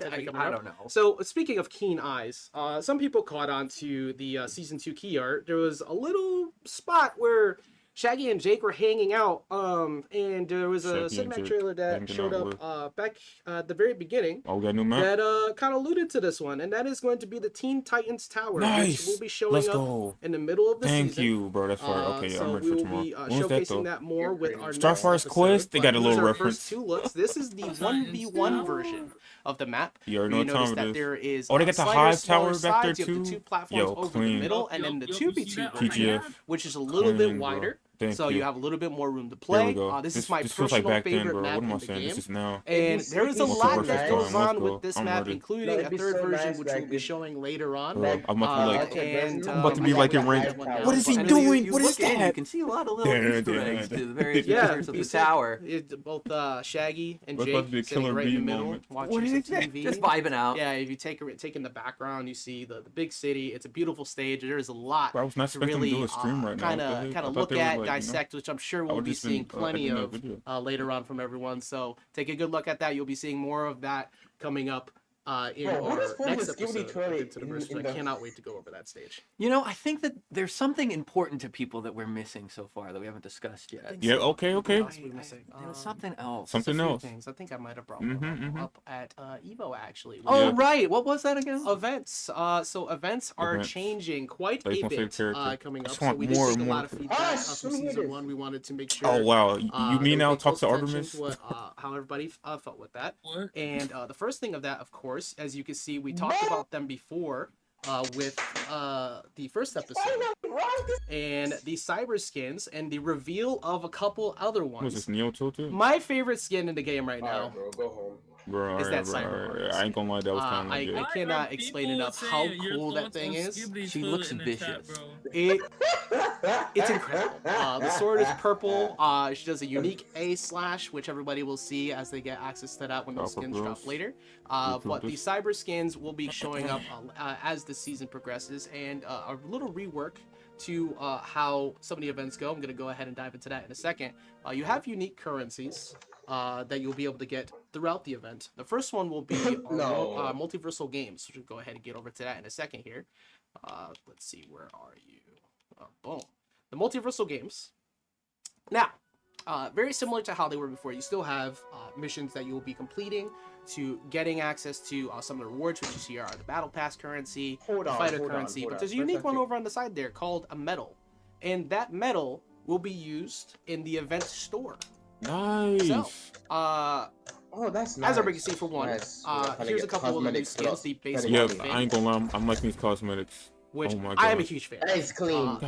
don't know. So speaking of keen eyes, some people caught on to the season 2 key art. There was a little spot where Shaggy and Jake were hanging out, and there was a Shaggy and cinematic Jake trailer that hanging showed out up back at the very beginning Oh, we got a new map? that kind of alluded to this one, and that is going to be the Teen Titans Tower, which Nice. will be showing Let's up go. in the middle of the Thank season. you, bro. That's right. Okay, So I'm ready we for will tomorrow. be When was that, showcasing though? that more with our Starfire's next Quest, they episode, got a but little these are our reference. First two looks. This is the 1v1 version of the map. You already where know you what notice time it that is. there is Oh, they got the slider, Hive smaller Tower back there, sides. You have the too? two platforms Yo, over clean. the middle, and then the 2v2 version, PGF. which is a little bit Clean, bro. wider. Thank So you. you have a little bit more room to There play. we go. This is my this feels like personal back then, favorite bro. map What in am I the saying? game. This is now. And there is a lot that Multiversus goes time. on Let's go. with this I'm map, ready. including a That'd be third so version, nice, which like we'll be this- showing later on. Bro, I'm about to be like, And, I'm about to be like in rank. What is he And doing? You What is look in, you that? can see a lot of little Yeah, Easter yeah, eggs yeah. to the various Yeah, features of the you said tower. Both Shaggy and What's Jake about to be a sitting killer right in the bee middle, moment? watching What some is that? TV. Just vibing out. Yeah, if you take in the background, you see the big city. It's a beautiful stage. There is a lot Bro, I was not to expecting really to do a stream right now. kind What the of heck? I thought look they were, at, like, dissect, which I'm sure we'll would've be just been, seeing plenty editing that of video. later on from everyone. So take a good look at that. You'll be seeing more of that coming up in Bro, what our is next this Ghibli episode. toilet Into the verse, in I the- cannot wait to go over that stage. You know, I think that there's something important to people that we're missing so far that we haven't discussed yet. Yeah, okay. What else are we missing? There was something else. Something There's a few else. things. I think I might have brought Mhm, one mhm. up at Evo actually. Oh, Yeah. right. What was that again? Events. So events are Events. changing quite That's a my favorite bit character. coming I up. just So want we did more take a and lot more. of feedback Ah, from show me season this. 1. We wanted to make sure. Oh wow, you we mean now paid talk to close attention Artemis? to what, how everybody felt with that. And the first thing of that, of course, as you can see, we talked about them before with the first episode, and the cyber skins and the reveal of a couple other What was this ones. Neo Tilted? My favorite skin in the game right now. Alright, bro, go home. Bro, Is that bro, cyber artist? I ain't gonna lie, that was kind of I legit. cannot explain enough how cool that thing is. She looks vicious. It's incredible. The sword is purple. She does a unique A slash, which everybody will see as they get access to that when those Proper skins drop bros. later. Improve But the this. cyber skins will be showing up as the season progresses, and a little rework to how some of the events go. I'm going to go ahead and dive into that in a second. You have unique currencies that you'll be able to get throughout the event. The first one will be our MultiVersus games. We'll go ahead and get over to that in a second here. Let's see, where are you? Boom. The MultiVersus games. Now, very similar to how they were before. You still have missions that you will be completing to getting access to some of the rewards, which you see are the battle pass currency, fighter currency. But there's a unique one over on the side there called a medal, and that medal will be used in the event store. Nice. So, oh, that's nice. As everybody can see, for one, here's a couple of the new skins. The base Yeah, one, I ain't gonna lie, I'm liking these cosmetics. which Oh my I am a gosh. huge fan. It's clean. He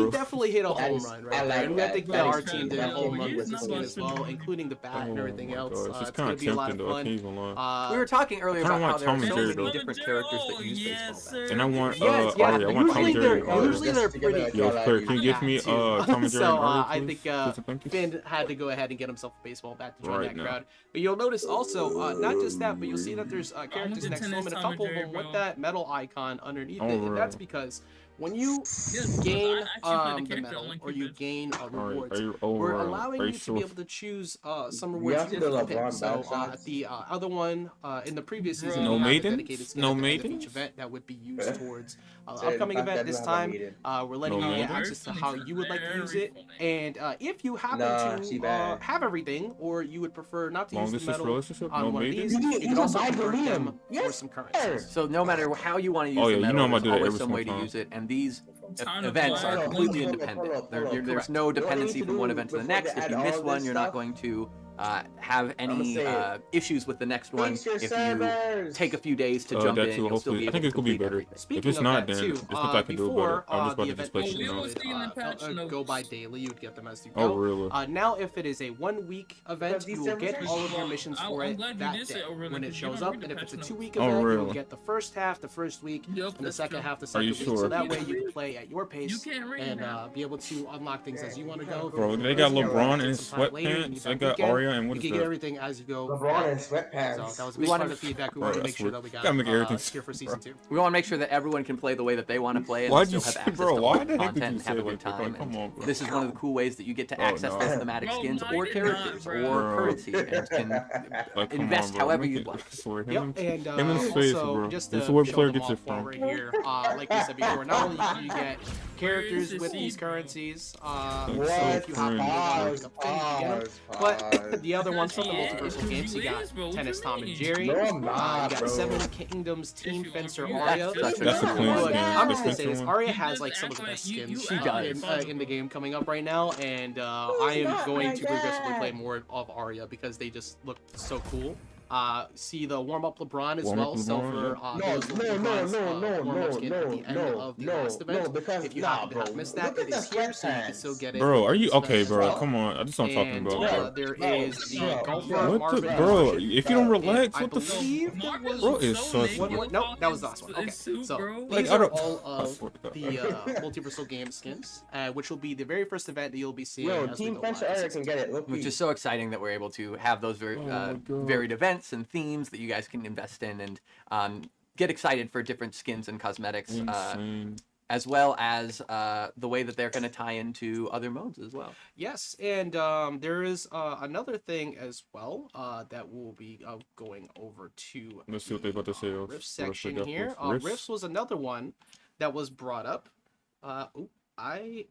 definitely hit a home run right there, and I that. think that our team did a home run with the skin as well, including the bat and everything else. It's It's kind gonna of be a lot tempting of though. I can't fun. even lie. We were talking earlier I kinda about how want there are Tom and so Jerry, many though. different characters that use baseball bats. And I want Yes, Arya. I want Tom and Jerry. usually they're pretty. Yo, Claire, can you give me Tom and Jerry So and Arya, I please? think Thank you. Finn had to go ahead and get himself a baseball bat to join Right that now. crowd. But you'll notice also, not just that, but you'll see that there's characters next to him, and a couple of them with that metal icon underneath it. And that's because when you gain the medal or you gain rewards, we're allowing you to be able to choose some rewards you can pick. So the other one in the previous season, No we had a maidens? dedicated skin No at the end of maidens? each event that would be used towards upcoming event this time. We're letting you get access to how you would like to use it, and if you happen to have everything, or you would prefer not to use the medal on one of these, you can also convert them for some currencies. So no matter how you want to use Oh, the yeah, you medal, know I'm gonna there's do that always every some way to single use it, and these Time events to are play. completely Hold on, independent. hold on. There's no You know what we dependency need to from one do event to the before they next. If add you all miss this one, you're not stuff? going to have any say it. issues with the next one. Fix your If you servers. take a few days to jump That in, too, you'll still hopefully. be I able think to it's gonna be complete better. everything. Speaking If it's of not, that then too, there's nothing I can do about it. before I'm just about the to just event play usually shit now. go by daily, you would get them as you Oh, go. really? Now, if it is a 1 week event, you will get all of your missions for I'm it glad you that did say day overlay, when it because you shows don't up. read And the if it's a patch 2 week notes. Oh, event, really? you'll get the first half the first week, Yep, and the that's second true. half the Are second you week. sure? So that way you can play at your You pace can't read and now. be able to unlock things as you want to go. Bro, they got LeBron in his Sometime later, and sweatpants. that I got weekend, Arya and what you is can get that? everything as you go. LeBron in So sweatpants. that was a We big wanna- part of the feedback we Bro, wanted to that's make sure weird. that we got Gotta make everything here for season 2. We want to make sure that everyone can play the way that they want to play and Why'd still you have say- access bro, to why all the the heck did content you and have say a good like that? time. Like, come on, bro. This is one of the cool ways that you get to Oh, access no. those thematic Bro, skins no, or I did not, characters bro. or Bro. currency and can Like, come invest on, bro. however Make you'd it- like. I swear, Yep, him and him in his face, also bro. just This to is where show player them gets off it while from. we're here, like we said before, not only do you get characters with these currencies, if you happen to want to pick up things, you get them. But the other ones from the MultiVersus games, you got Tennis Tom and Jerry, No, I'm you not, got bro. Seven Kingdoms Team Fencer That's Arya. such a That's a good clean one. Look, skin. I'm The just gonna say this: Fencer one. Arya You has just like some of act the best like you skins does. in the game coming up right now, and I am going to progressively play more of Arya because they just look so cool. See the warm-up LeBron as well. So for those warm-up skin at the end of the last event, because if you happen to have missed that, look it at is the here, so you can still sweatpants. get it. Bro, are you It's okay, nice. bro? Come on, that's what I'm talking And about. there is the golfer What What the, Marvin. bro? If you don't relax, I what the believe fuck? there was Bro is so one more. No, that was the last one. Okay, so Like, these I are don't- all I of swear to God. the MultiVersus game skins, which will be the very first event that you'll be seeing. Yo, as we Team go Fencer live. Arya can get it. Look, Which is so exciting that we're able to have those very my God. varied events and themes that you guys can invest in and get excited for different skins and cosmetics, Insane. as well as the way that they're going to tie into other modes as well. Yes, and there is another thing as well that we'll be going over to. Let's see what they about to say. Rift section here. Rifts was another one that was brought up. I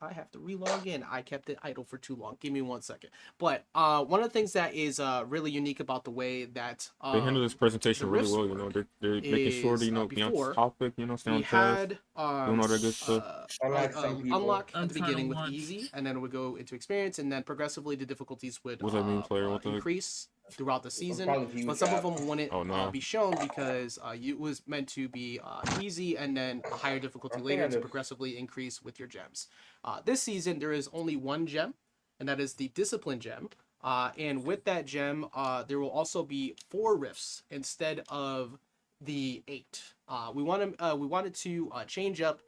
have to relog in. I kept it idle for too long. Give me 1 second. But one of the things that is really unique about the way that They handle this presentation the really Rifts well. You know, they're making sure to, you know, be on before, topic. You know, stay on we task. had doing all that good stuff. Unlike some people. unlock at the beginning with Untitled easy, and then it would go into experience, and then progressively the difficulties would What's that mean, player? What the heck? increase throughout the season. Probably But some of them wouldn't Oh, no. be shown because it was meant to be easy and then a higher difficulty later to progressively increase with your gems. This season there is only one gem, and that is the Discipline gem. And with that gem, there will also be 4 rifts instead of the 8. We wanted to change up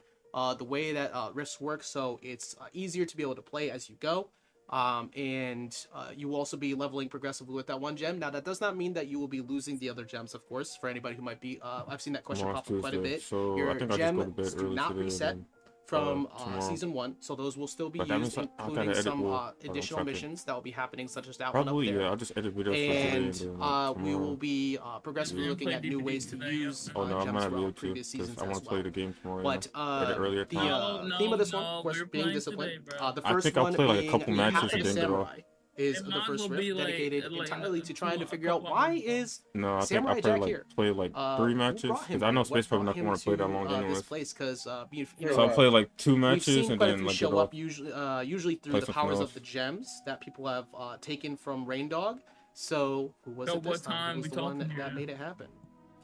the way that rifts work, so it's easier to be able to play as you go. and you will also be leveling progressively with that one gem. Now, that does not mean that you will be losing the other gems, of course. For anybody who might be, I've seen that question pop up quite a bit. So Your I think I just go to bed gems do early not today. reset from season 1, so those will still be used, including some additional missions that will be happening, such as that one up there. Yeah, I'll just edit videos for today And we will be progressively looking at new ways to use gems throughout previous seasons I want as to play well. the game tomorrow. But earlier the theme of this one, of course, being discipline. The first I'll one play like a being couple matches Path of and the then get off. Samurai is the first rift dedicated entirely to trying to figure out why is No, I think Samurai I Jack here. play like 3 matches because I know Space probably not gonna want to play that long anyways. This place, because So I play like 2 we've matches seen and quite a then few like show get off. up usually through Play the something powers else. of the gems that people have taken from Rain Dog. So who was it this time? Who was the one that made it happen?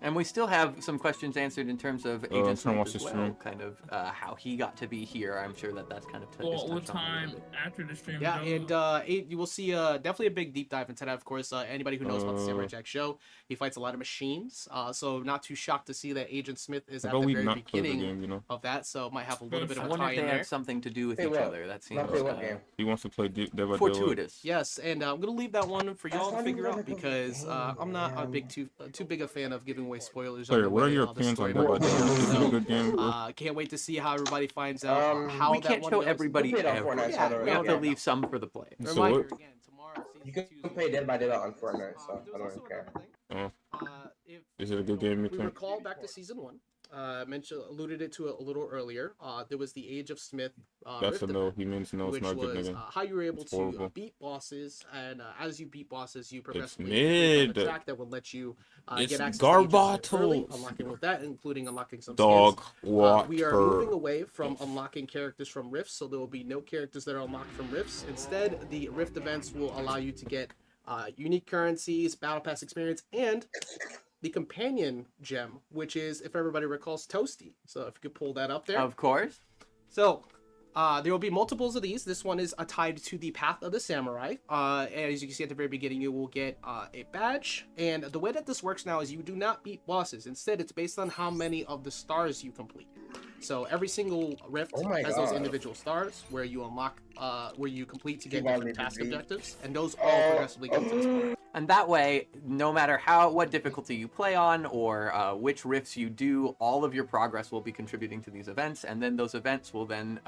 And we still have some questions answered in terms of I'm Agent trying to Smith watch as the well, stream. kind of how he got to be here. I'm sure that's kind of What touched on a time little bit. after the stream? Yeah, and you will see definitely a big deep dive into that. Of course, anybody who knows about the Samurai Jack show, he fights a lot of machines. So not too shocked to see that Agent Smith is at the very beginning of that. So might have a little bit of I a wonder tie if in they there. have something to do with each other. That seems He wants to play Dead by Daylight. fortuitous. Yes, and I'm gonna leave that one for y'all to figure out because I'm not a too big a fan of giving away spoilers. What are your opinions on Dead by Daylight? Is it a good game? Can't wait to see how everybody finds out how We that can't one show goes. everybody everything. Yeah, We have to leave some for the play. So Reminder what? again, tomorrow You season can 2 play Dead by Daylight on Fortnite, so I there's don't also care. another thing. If Is it a good game, you we think? recall back to season 1, alluded it to a little earlier. There was the Age of Smith That's Rift a no. event, He means no. It's which not a good was nigga. how you were able It's to horrible. beat bosses, and as you beat bosses, you progressively mid. on the track that would let you It's get access to each of them early, Garbatos. unlocking with that, including unlocking some Dog skins. water. We are moving away from unlocking characters from rifts, so there will be no characters that are unlocked from rifts. Instead, the rift events will allow you to get unique currencies, battle pass experience, and the companion gem, which is, if everybody recalls, Toasty. So if you could pull that up there. Of course. So there will be multiples of these. This one is tied to the Path of the Samurai. And as you can see at the very beginning, you will get a badge. And the way that this works now is you do not beat bosses. Instead, it's based on how many of the stars you complete. So every single rift has those individual stars where you unlock, where you complete to get different task objectives, and those all progressively get to this point. And that way, no matter what difficulty you play on or which rifts you do, all of your progress will be contributing to these events, and then those events will then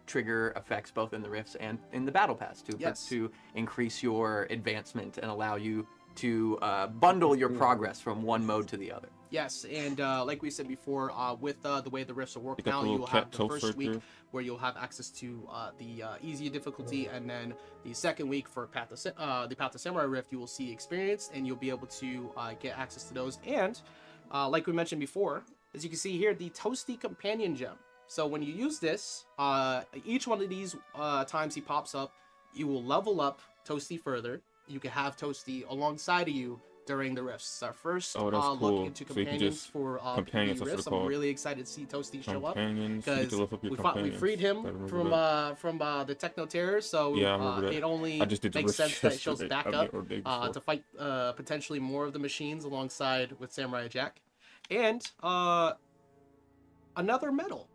trigger effects both in the rifts and in the battle pass to increase your advancement and allow you to bundle your progress from one mode to the other. Yes, and like we said before, with the way the rifts will work now, you will have the first week where you'll have access to the easy difficulty, and then the second week for the Path of Samurai Rift, you will see experience, and you'll be able to get access to those. And like we mentioned before, as you can see here, the Toasty Companion Gem. So when you use this, each one of these times he pops up, you will level up Toasty further. You can have Toasty alongside of you during the rifts. It's our first look into companions for PvE rifts. I'm really excited to see Toasty show up because we freed him from the Techno Terror, so it only makes sense that it shows back up to fight potentially more of the machines alongside with Samurai Jack, and another medal,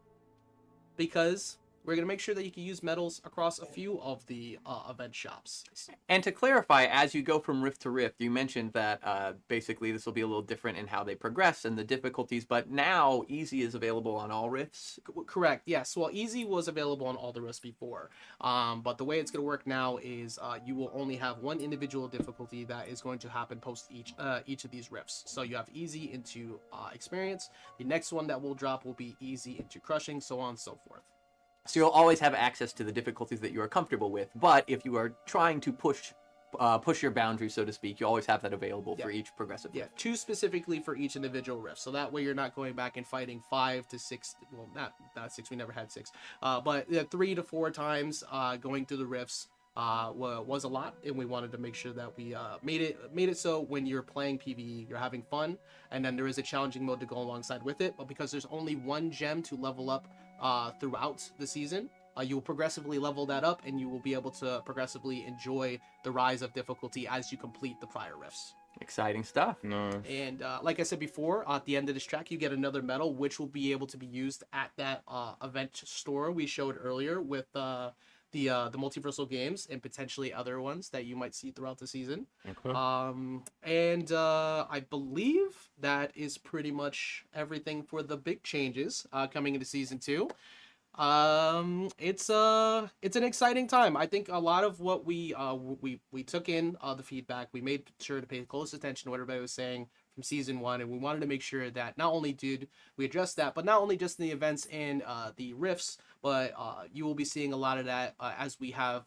because we're going to make sure that you can use medals across a few of the event shops. And to clarify, as you go from rift to rift, you mentioned that basically this will be a little different in how they progress and the difficulties, but now Easy is available on all rifts? Correct, yes. Well, Easy was available on all the rifts before, but the way it's going to work now is you will only have one individual difficulty that is going to happen post each of these rifts. So you have Easy into Experience. The next one that will drop will be Easy into Crushing, so on and so forth. So you'll always have access to the difficulties that you are comfortable with, but if you are trying to push your boundaries, so to speak, you always have that available for each progressive rift. 2 specifically for each individual rift, so that way you're not going back and fighting 5 to 6, well, not 6, we never had 6, but 3 to 4 times going through the rifts was a lot, and we wanted to make sure that we made it so when you're playing PvE, you're having fun, and then there is a challenging mode to go alongside with it, but because there's only one gem to level up throughout the season, you will progressively level that up, and you will be able to progressively enjoy the rise of difficulty as you complete the prior rifts. Exciting stuff. No. And like I said before, at the end of this track, you get another medal, which will be able to be used at that event store we showed earlier with the MultiVersus games and potentially other ones that you might see throughout the season. Okay. I believe that is pretty much everything for the big changes coming into season 2. It's an exciting time. I think a lot of what we took in the feedback. We made sure to pay close attention to what everybody was saying from season 1, and we wanted to make sure that not only did we address that, but not only just in the events and the rifts, but you will be seeing a lot of that as we have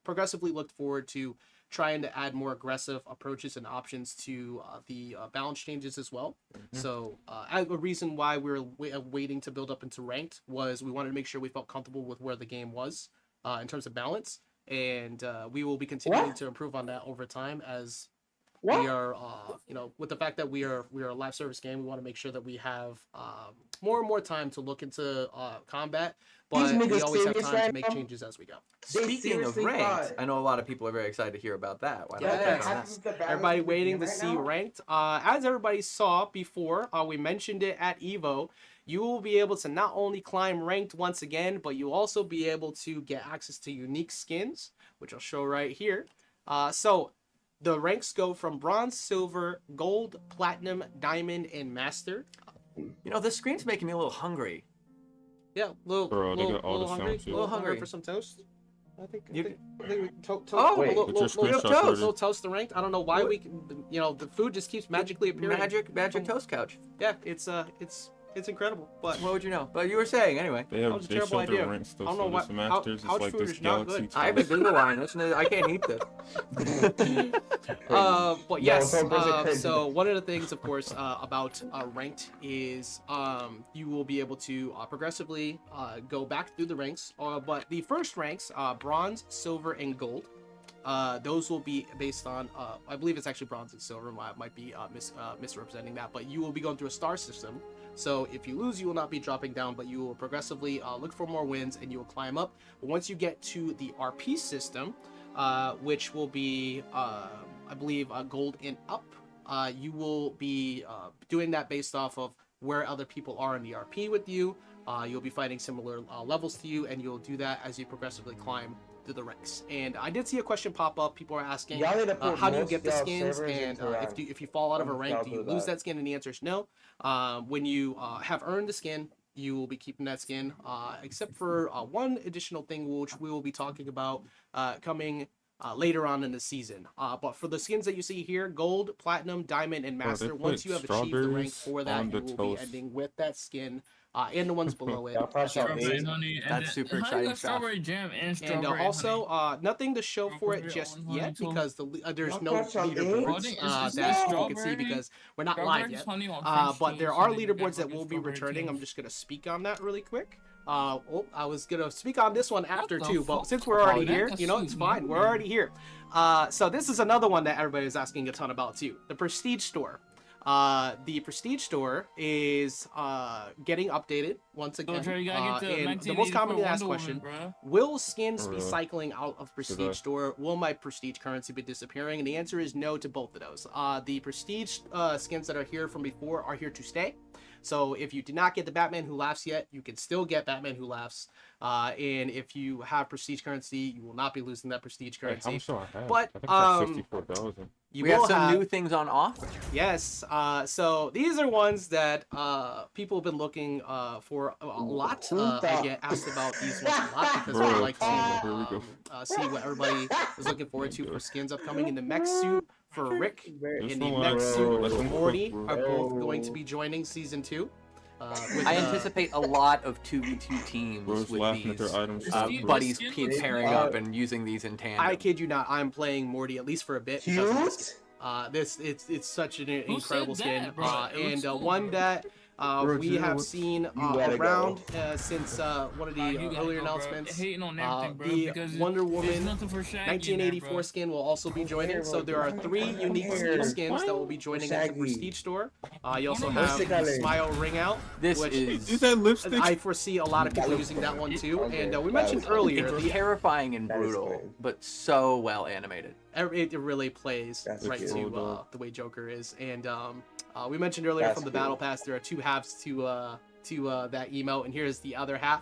progressively looked forward to trying to add more aggressive approaches and options to the balance changes as well. So a reason why we were waiting to build up into ranked was we wanted to make sure we felt comfortable with where the game was in terms of balance, and we will be continuing to improve on that over time as we are, with the fact that we are a live service game. We want to make sure that we have more and more time to look into combat, but we always have time to make changes as we go. Speaking of ranked, I know a lot of people are very excited to hear about that. Why Everybody waiting to see ranked. As everybody saw before, we mentioned it at EVO. You will be able to not only climb ranked once again, but you'll also be able to get access to unique skins, which I'll show right here. So the ranks go from bronze, silver, gold, platinum, diamond, and master. You know, this screen's making me a little hungry. Yeah, little hungry for some toast. I think toast. Little toast the ranked. I don't know why the food just keeps magically appearing. Magic toast couch. Yeah, it's incredible. But what would you know? But you were saying anyway. They terrible idea. I don't know what. Couch food is not good. I have a Google line. I can't eat this. But yes. So one of the things, of course, about ranked is you will be able to progressively go back through the ranks. But the first ranks, bronze, silver, and gold. Those will be based on, I believe it's actually bronze and silver. I might be misrepresenting that, but you will be going through a star system. So if you lose, you will not be dropping down, but you will progressively look for more wins and you will climb up. But once you get to the RP system, which will be, I believe, gold and up, you will be doing that based off of where other people are in the RP with you. You'll be fighting similar levels to you, and you'll do that as you progressively climb through the ranks. And I did see a question pop up. People are asking, how do you get the skins? And if you fall out of a rank, do you lose that skin? And the answer is no. When you have earned the skin, you will be keeping that skin, except for one additional thing which we will be talking about coming later on in the season. But for the skins that you see here, gold, platinum, diamond, and master, once you have achieved the rank for that, you will be ending with that skin and the ones below it. That's super exciting stuff. Strawberry jam and strawberry honey. Nothing to show for it just yet because there's no leaderboards that you can see because we're not live yet. But there are leaderboards that will be returning. I'm just going to speak on that really quick. I was going to speak on this one after too, but since we're already here, it's fine. We're already here. So this is another one that everybody is asking a ton about too. The Prestige Store. The Prestige Store is getting updated once again. And the most commonly asked question, will skins be cycling out of Prestige Store? Will my Prestige currency be disappearing? And the answer is no to both of those. The Prestige skins that are here from before are here to stay. So if you did not get the Batman Who Laughs yet, you can still get Batman Who Laughs. And if you have Prestige currency, you will not be losing that Prestige currency. I'm sure I have. But I think 64,000. We have some new things on offer. Yes. So these are ones that people have been looking for a lot. I get asked about these ones a lot because I like to see what everybody is looking forward to for skins upcoming. In the mech suit for Rick and the mech suit for Morty are both going to be joining season 2. I anticipate a lot of 2v2 teams with these buddies pairing up and using these in tandem. I kid you not, I'm playing Morty at least for a bit because of this. It's such an incredible skin, and one that we have seen around since one of the earlier announcements. The Wonder Woman 1984 skin will also be joining. So there are 3 unique skins that will be joining at the Prestige Store. You also have the Smile Ring Out. Is that lipstick? I foresee a lot of people using that one too. And we mentioned earlier, it's terrifying and brutal, but so well animated. It really plays right to the way Joker is. And we mentioned earlier from the Battle Pass, there are 2 halves to that emote, and here's the other half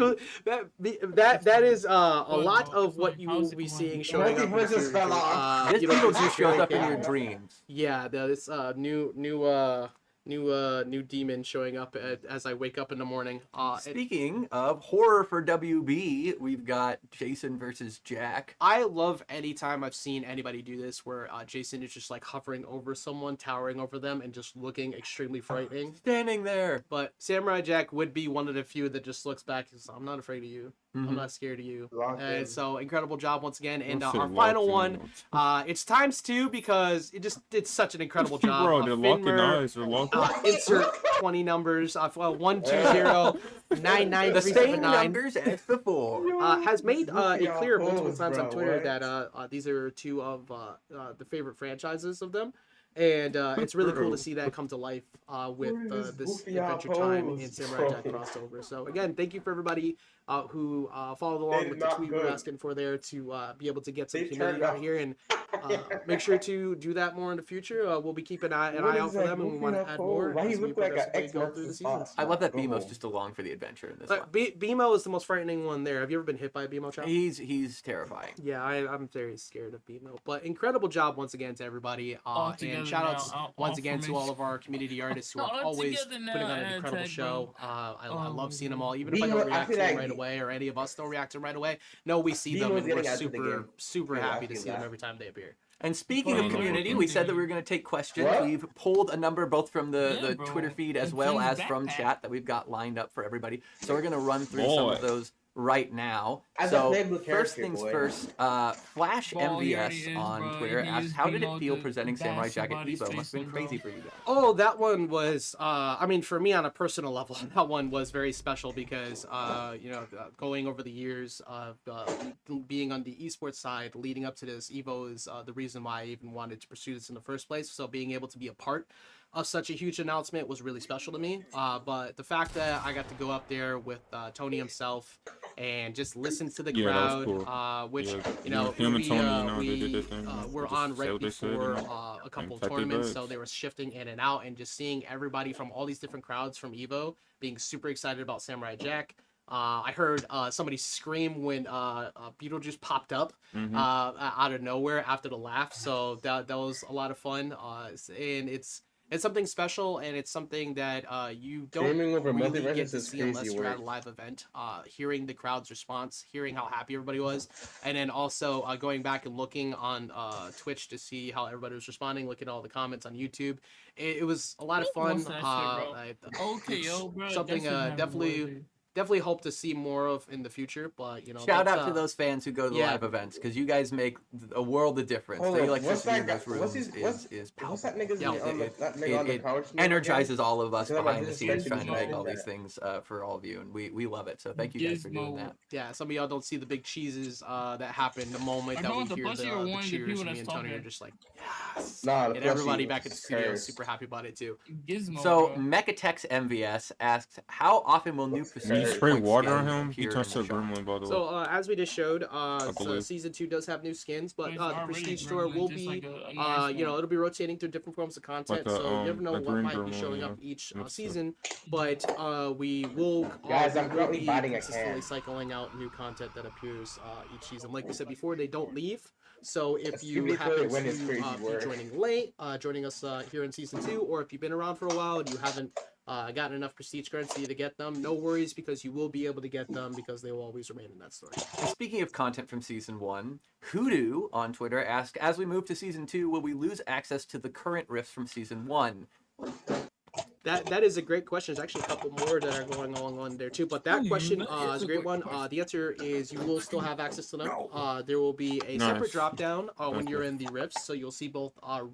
that is a lot of what you will be seeing showing up. MultiVersus fell off. This Beetlejuice shows up in your dreams. Yeah, this new new demon showing up as I wake up in the morning. Speaking of horror for WB, we've got Jason versus Jack. I love any time I've seen anybody do this where Jason is just like hovering over someone, towering over them, and just looking extremely frightening. Standing there. But Samurai Jack would be one of the few that just looks back and says, I'm not afraid of you. I'm not scared of you. And so incredible job once again. And our final one, it's times2 because it's such an incredible job. Bro, they're locking eyes. They're locking. Insert 20 numbers. 120-99379. The same numbers as before. Has made it clear multiple times on Twitter that these are two of the favorite franchises of them. And it's really cool to see that come to life with this Adventure Time and Samurai Jack crossover. So again, thank you for everybody who followed along with the tweet we're asking for there to be able to get some community out here, and make sure to do that more in the future. We'll be keeping an eye out for them, and we want to add more as we progressively go through the seasons. I love that BMO's just along for the adventure in this one. BMO is the most frightening one there. Have you ever been hit by a BMO, Chad? He's terrifying. Yeah, I'm very scared of BMO. But incredible job once again to everybody. And shout outs once again to all of our community artists who are always putting on an incredible show. I love seeing them all. Even if I don't react to them right away, or any of us don't react to them right away, no, we see them and we're super happy to see them every time they appear. And speaking of community, we said that we were going to take questions. We've pulled a number both from the Twitter feed as well as from chat that we've got lined up for everybody. So we're going to run through some of those right now. So first things first, Flash MVS on Twitter asks, how did it feel presenting Samurai Jack at EVO? Must have been crazy for you guys. Oh, that one was, I mean, for me on a personal level, that one was very special because, going over the years of being on the esports side leading up to this, EVO is the reason why I even wanted to pursue this in the first place. So being able to be a part of such a huge announcement was really special to me. But the fact that I got to go up there with Tony himself and just listen to the crowd, which we were on right before a couple of tournaments, so they were shifting in and out, and just seeing everybody from all these different crowds from EVO being super excited about Samurai Jack. I heard somebody scream when Beetlejuice popped up out of nowhere after the laugh, so that was a lot of fun. And it's something special, and it's something that you don't really get to see unless you're at a live event. Hearing the crowd's response, hearing how happy everybody was, and then also going back and looking on Twitch to see how everybody was responding, looking at all the comments on YouTube. It was a lot of fun. Something definitely hope to see more of in the future, but shout out to those fans who go to the live events, because you guys make a world of difference. The electricity in those rooms is palpable. It energizes all of us behind the scenes trying to make all these things for all of you, and we love it. So thank you guys for doing that. Yeah, some of y'all don't see the big cheeses that happen the moment that we hear the cheers. Me and Tony are just like, yes. And everybody back at the studio is super happy about it too. So Mechatex MVS asks, how often will new you spray water on him, he turns to a gremlin, by the way. So as we just showed, so season 2 does have new skins, but the Prestige store will be, it'll be rotating through different forms of content, so you never know what might be showing up each season, but we will be consistently cycling out new content that appears each season. Like we said before, they don't leave. So if you happen to be joining late, joining us here in season 2, or if you've been around for a while and you haven't gotten enough prestige currency to get them, no worries, because you will be able to get them because they will always remain in that store. And speaking of content from season 1, Hoodoo on Twitter asked, as we move to season 2, will we lose access to the current rifts from season 1? That is a great question. There's actually a couple more that are going on there too, but that question is a great one. The answer is you will still have access to them. There will be a separate drop down when you're in the Rifts, so you'll see both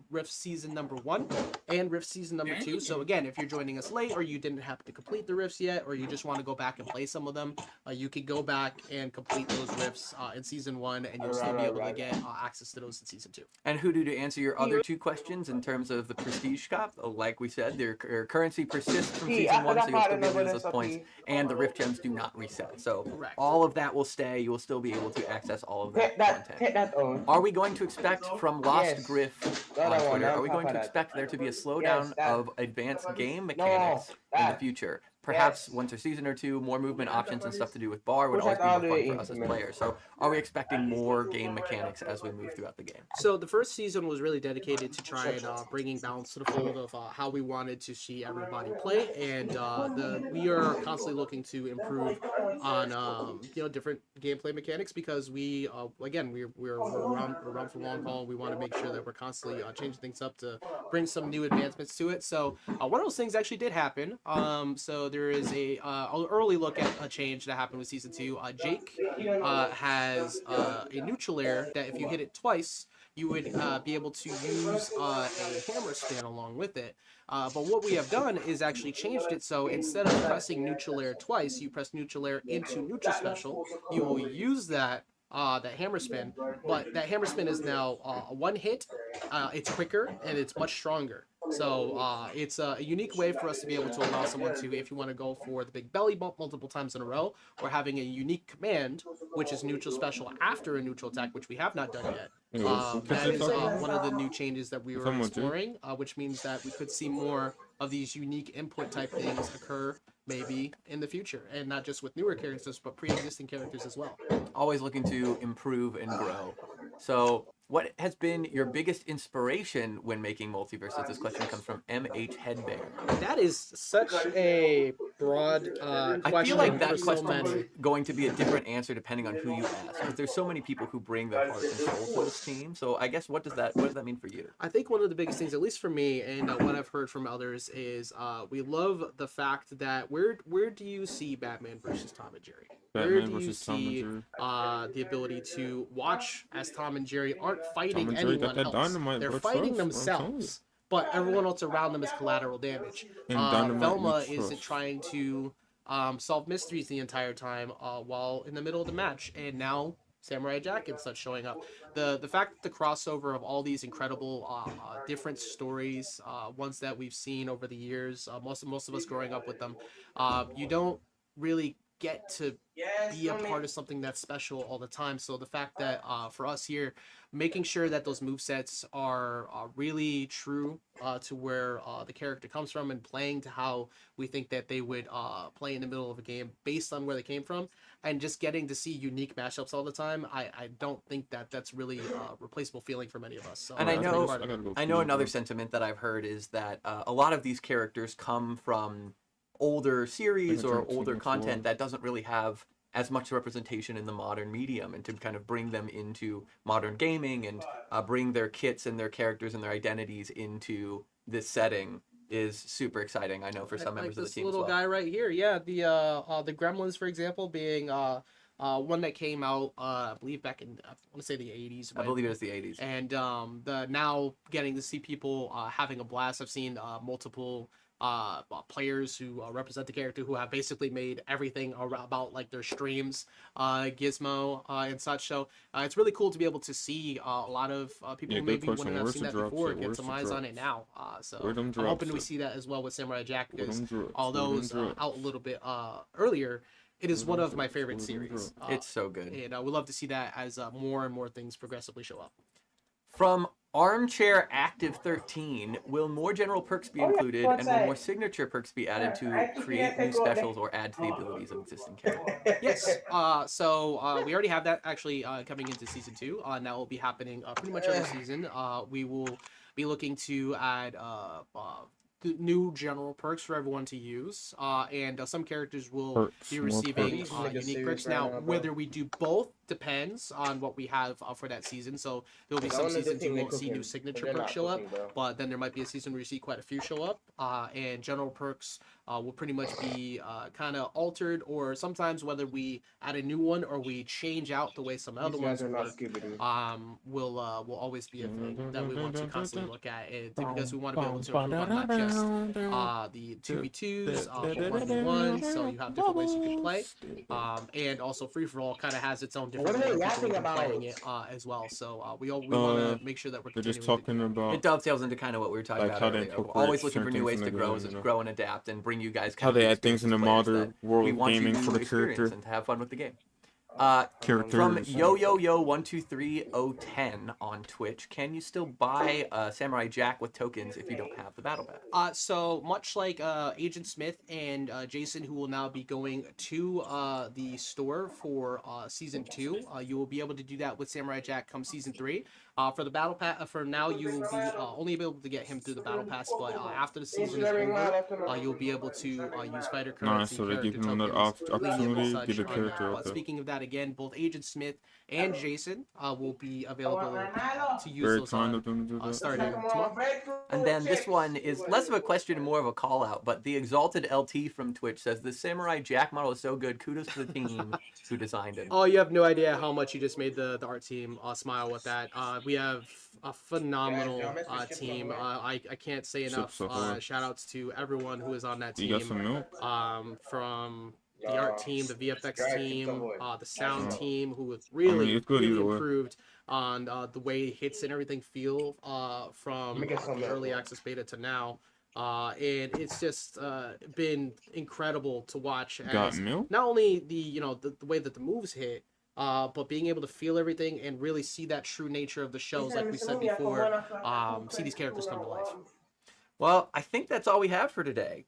Rift season number 1 and Rift season number 2. So again, if you're joining us late, or you didn't happen to complete the Rifts yet, or you just want to go back and play some of them, you can go back and complete those Rifts in season 1, and you'll still be able to get access to those in season 2. And Hoodoo, to answer your other 2 questions in terms of the Prestige shop, like we said, their currency persists from season 1, so you'll still be able to use those points, and the Rift Gems do not reset. So all of that will stay. You will still be able to access all of that content. Are we going to expect from Lost Griff on Twitter, are we going to expect there to be a slowdown of advanced game mechanics in the future? perhaps once a season or two, more movement options and stuff to do with bar would always be more fun for us as players. So are we expecting more game mechanics as we move throughout the game? So the first season was really dedicated to try and bringing balance to the fold of how we wanted to see everybody play, and we are constantly looking to improve on different gameplay mechanics, because we again we're around for long haul. We want to make sure that we're constantly changing things up to bring some new advancements to it. So one of those things actually did happen. So there is a early look at a change that happened with season 2. Jake has a neutral air that if you hit it twice, you would be able to use a hammer spin along with it. But what we have done is actually changed it so instead of pressing neutral air twice, you press neutral air into neutral special. You will use that hammer spin, but that hammer spin is now one hit. It's quicker and it's much stronger. So it's a unique way for us to be able to allow someone to, if you want to go for the big belly bump multiple times in a row, or having a unique command, which is neutral special after a neutral attack, which we have not done yet. That is one of the new changes that we were exploring, which means that we could see more of these unique input type things occur maybe in the future, and not just with newer characters, but pre-existing characters as well. Always looking to improve and grow. So what has been your biggest inspiration when making MultiVersus? This question comes from MH Headbear. That is such a broad question. I feel like that question's going to be a different answer depending on who you ask, because there's so many people who bring their heart and soul to this team. So I guess what does that mean for you? I think one of the biggest things, at least for me, and what I've heard from others, is we love the fact that where do you see Batman versus Tom and Jerry? Where do you see the ability to watch as Tom and Jerry aren't fighting anyone else? They're fighting themselves, but everyone else around them is collateral damage. Velma isn't trying to solve mysteries the entire time while in the middle of the match, and now Samurai Jack and such showing up. The fact that the crossover of all these incredible different stories, ones that we've seen over the years, most of us growing up with them, you don't really get to be a part of something that's special all the time. So the fact that for us here, making sure that those movesets are really true to where the character comes from, and playing to how we think that they would play in the middle of a game based on where they came from, and just getting to see unique mashups all the time, I don't think that that's really a replaceable feeling for many of us. So and I know another sentiment that I've heard is that a lot of these characters come from older series or older content that doesn't really have as much representation in the modern medium, and to kind of bring them into modern gaming and bring their kits and their characters and their identities into this setting is super exciting. I know for some members of the team as well. This little guy right here, yeah, the Gremlins, for example, being one that came out, I believe back in, I want to say the 80s. I believe it was the 80s. And the now getting to see people having a blast. I've seen multiple players who represent the character who have basically made everything about like their streams, Gizmo and such. So it's really cool to be able to see a lot of people who maybe wouldn't have seen that before get some eyes on it now. So I'm hoping we see that as well with Samurai Jack, because although it's out a little bit earlier, it is one of my favorite series. It's so good. And I would love to see that as more and more things progressively show up. From Armchair Active 13, will more general perks be included, and will more signature perks be added to create new specials or add to the abilities of existing characters? Yes. So we already have that actually coming into season 2. That will be happening pretty much every season. We will be looking to add new general perks for everyone to use, and some characters will be receiving unique perks. Now, whether we do both depends on what we have for that season. So there'll be some seasons you won't see new signature perks show up, but then there might be a season where you see quite a few show up, and general perks will pretty much be kind of altered, or sometimes whether we add a new one or we change out the way some other ones work, will always be a thing that we want to constantly look at, because we want to be able to improve on not just the 2v2s, 1v1s, so you have different ways you can play, and also free-for-all kind of has its own different way of playing it as well. So we want to make sure that we're just talking about it dovetails into kind of what we were talking about earlier. We're always looking for new ways to grow and adapt and bring you guys how they add things in the modern world of gaming for the character and to have fun with the game. Characters. From yo12310 on Twitch, can you still buy Samurai Jack with tokens if you don't have the battle pass? So much like Agent Smith and Jason, who will now be going to the store for season 2, you will be able to do that with Samurai Jack come season 3. For the battle pass, for now you will be only able to get him through the battle pass, but after the season is over, you'll be able to use fighter currency, so they give him another opportunity to get a character. But speaking of that, again, both Agent Smith and Jason will be available to use Very those kind of them to do that. starting tomorrow. And then this one is less of a question and more of a call out, but the Exalted LT from Twitch says the Samurai Jack model is so good. Kudos to the team who designed it. Oh, you have no idea how much you just made the art team smile with that. We have a phenomenal team. I can't say enough shout outs to everyone who is on that team. You got some milk? From the art team, the VFX team, the sound team, who have really improved on the way hits and everything feel from the early access beta to now. And it's just been incredible to watch. As not only the the way that the moves hit, but being able to feel everything and really see that true nature of the shows, like we said before, see these characters come to life. Well, I think that's all we have for today.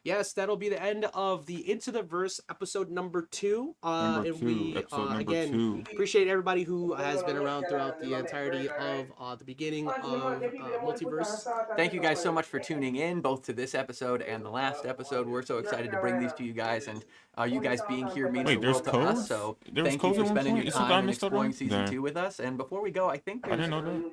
Yes, that'll be the end of the Into the Verse episode number 2. And we again appreciate everybody who has been around throughout the entirety of the beginning of MultiVerse. Thank you guys so much for tuning in, both to this episode and the last episode. We're so excited to bring these to you guys, and you guys being here means the world to us. So thank you for spending your time and exploring season 2 with us. And before we go, I think there's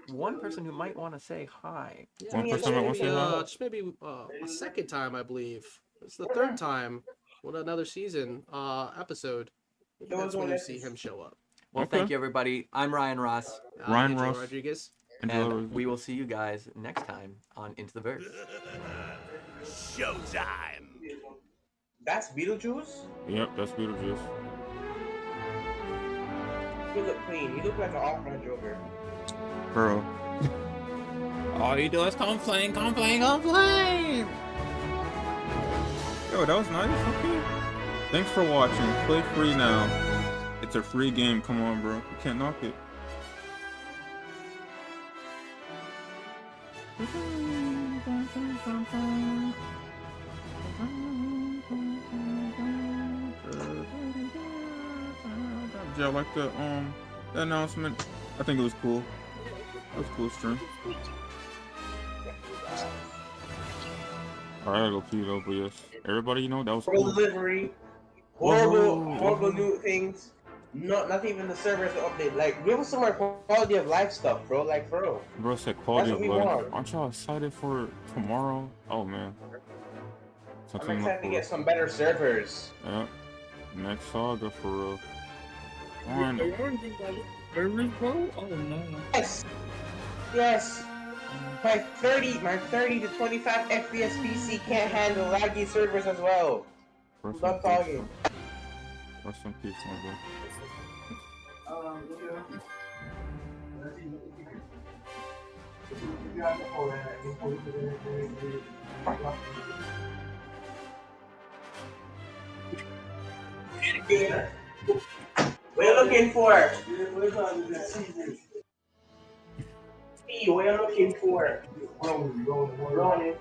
one person who might want to say hi. One person might want to say hi. Just maybe a second time, I believe. It's the third time with another season episode. Maybe that's when you see him show up. Well, thank you, everybody. I'm Ryan Ross. Ryan Ross. Rodriguez. And we will see you guys next time on Into the Verse. Showtime. That's Beetlejuice? Yep, that's Beetlejuice. You look clean. You look like an off-brand Joker. Bro. All you do is complain, complain, complain! Yo, that was nice. Okay. Thanks for watching. Play free now. It's a free game. Come on, bro. You can't knock it. Did y'all like the announcement? I think it was cool. That was a cool stream. Alright, I gotta go pee though, but yes. Everybody, that was cool. Delivery, horrible new things. Not even the servers to update. Like, give us some more quality of life stuff, bro. Like, for real. Bro said quality of life. Aren't y'all excited for tomorrow? Oh man. I'm excited to get some better servers. Yeah. Next saga for real. Servers, bro? Oh no. Yes. My 30 to 25 FPS PC can't handle laggy servers as well. Stop talking. Rest in peace, my bro. What are you looking for? What are you looking for? Rolling.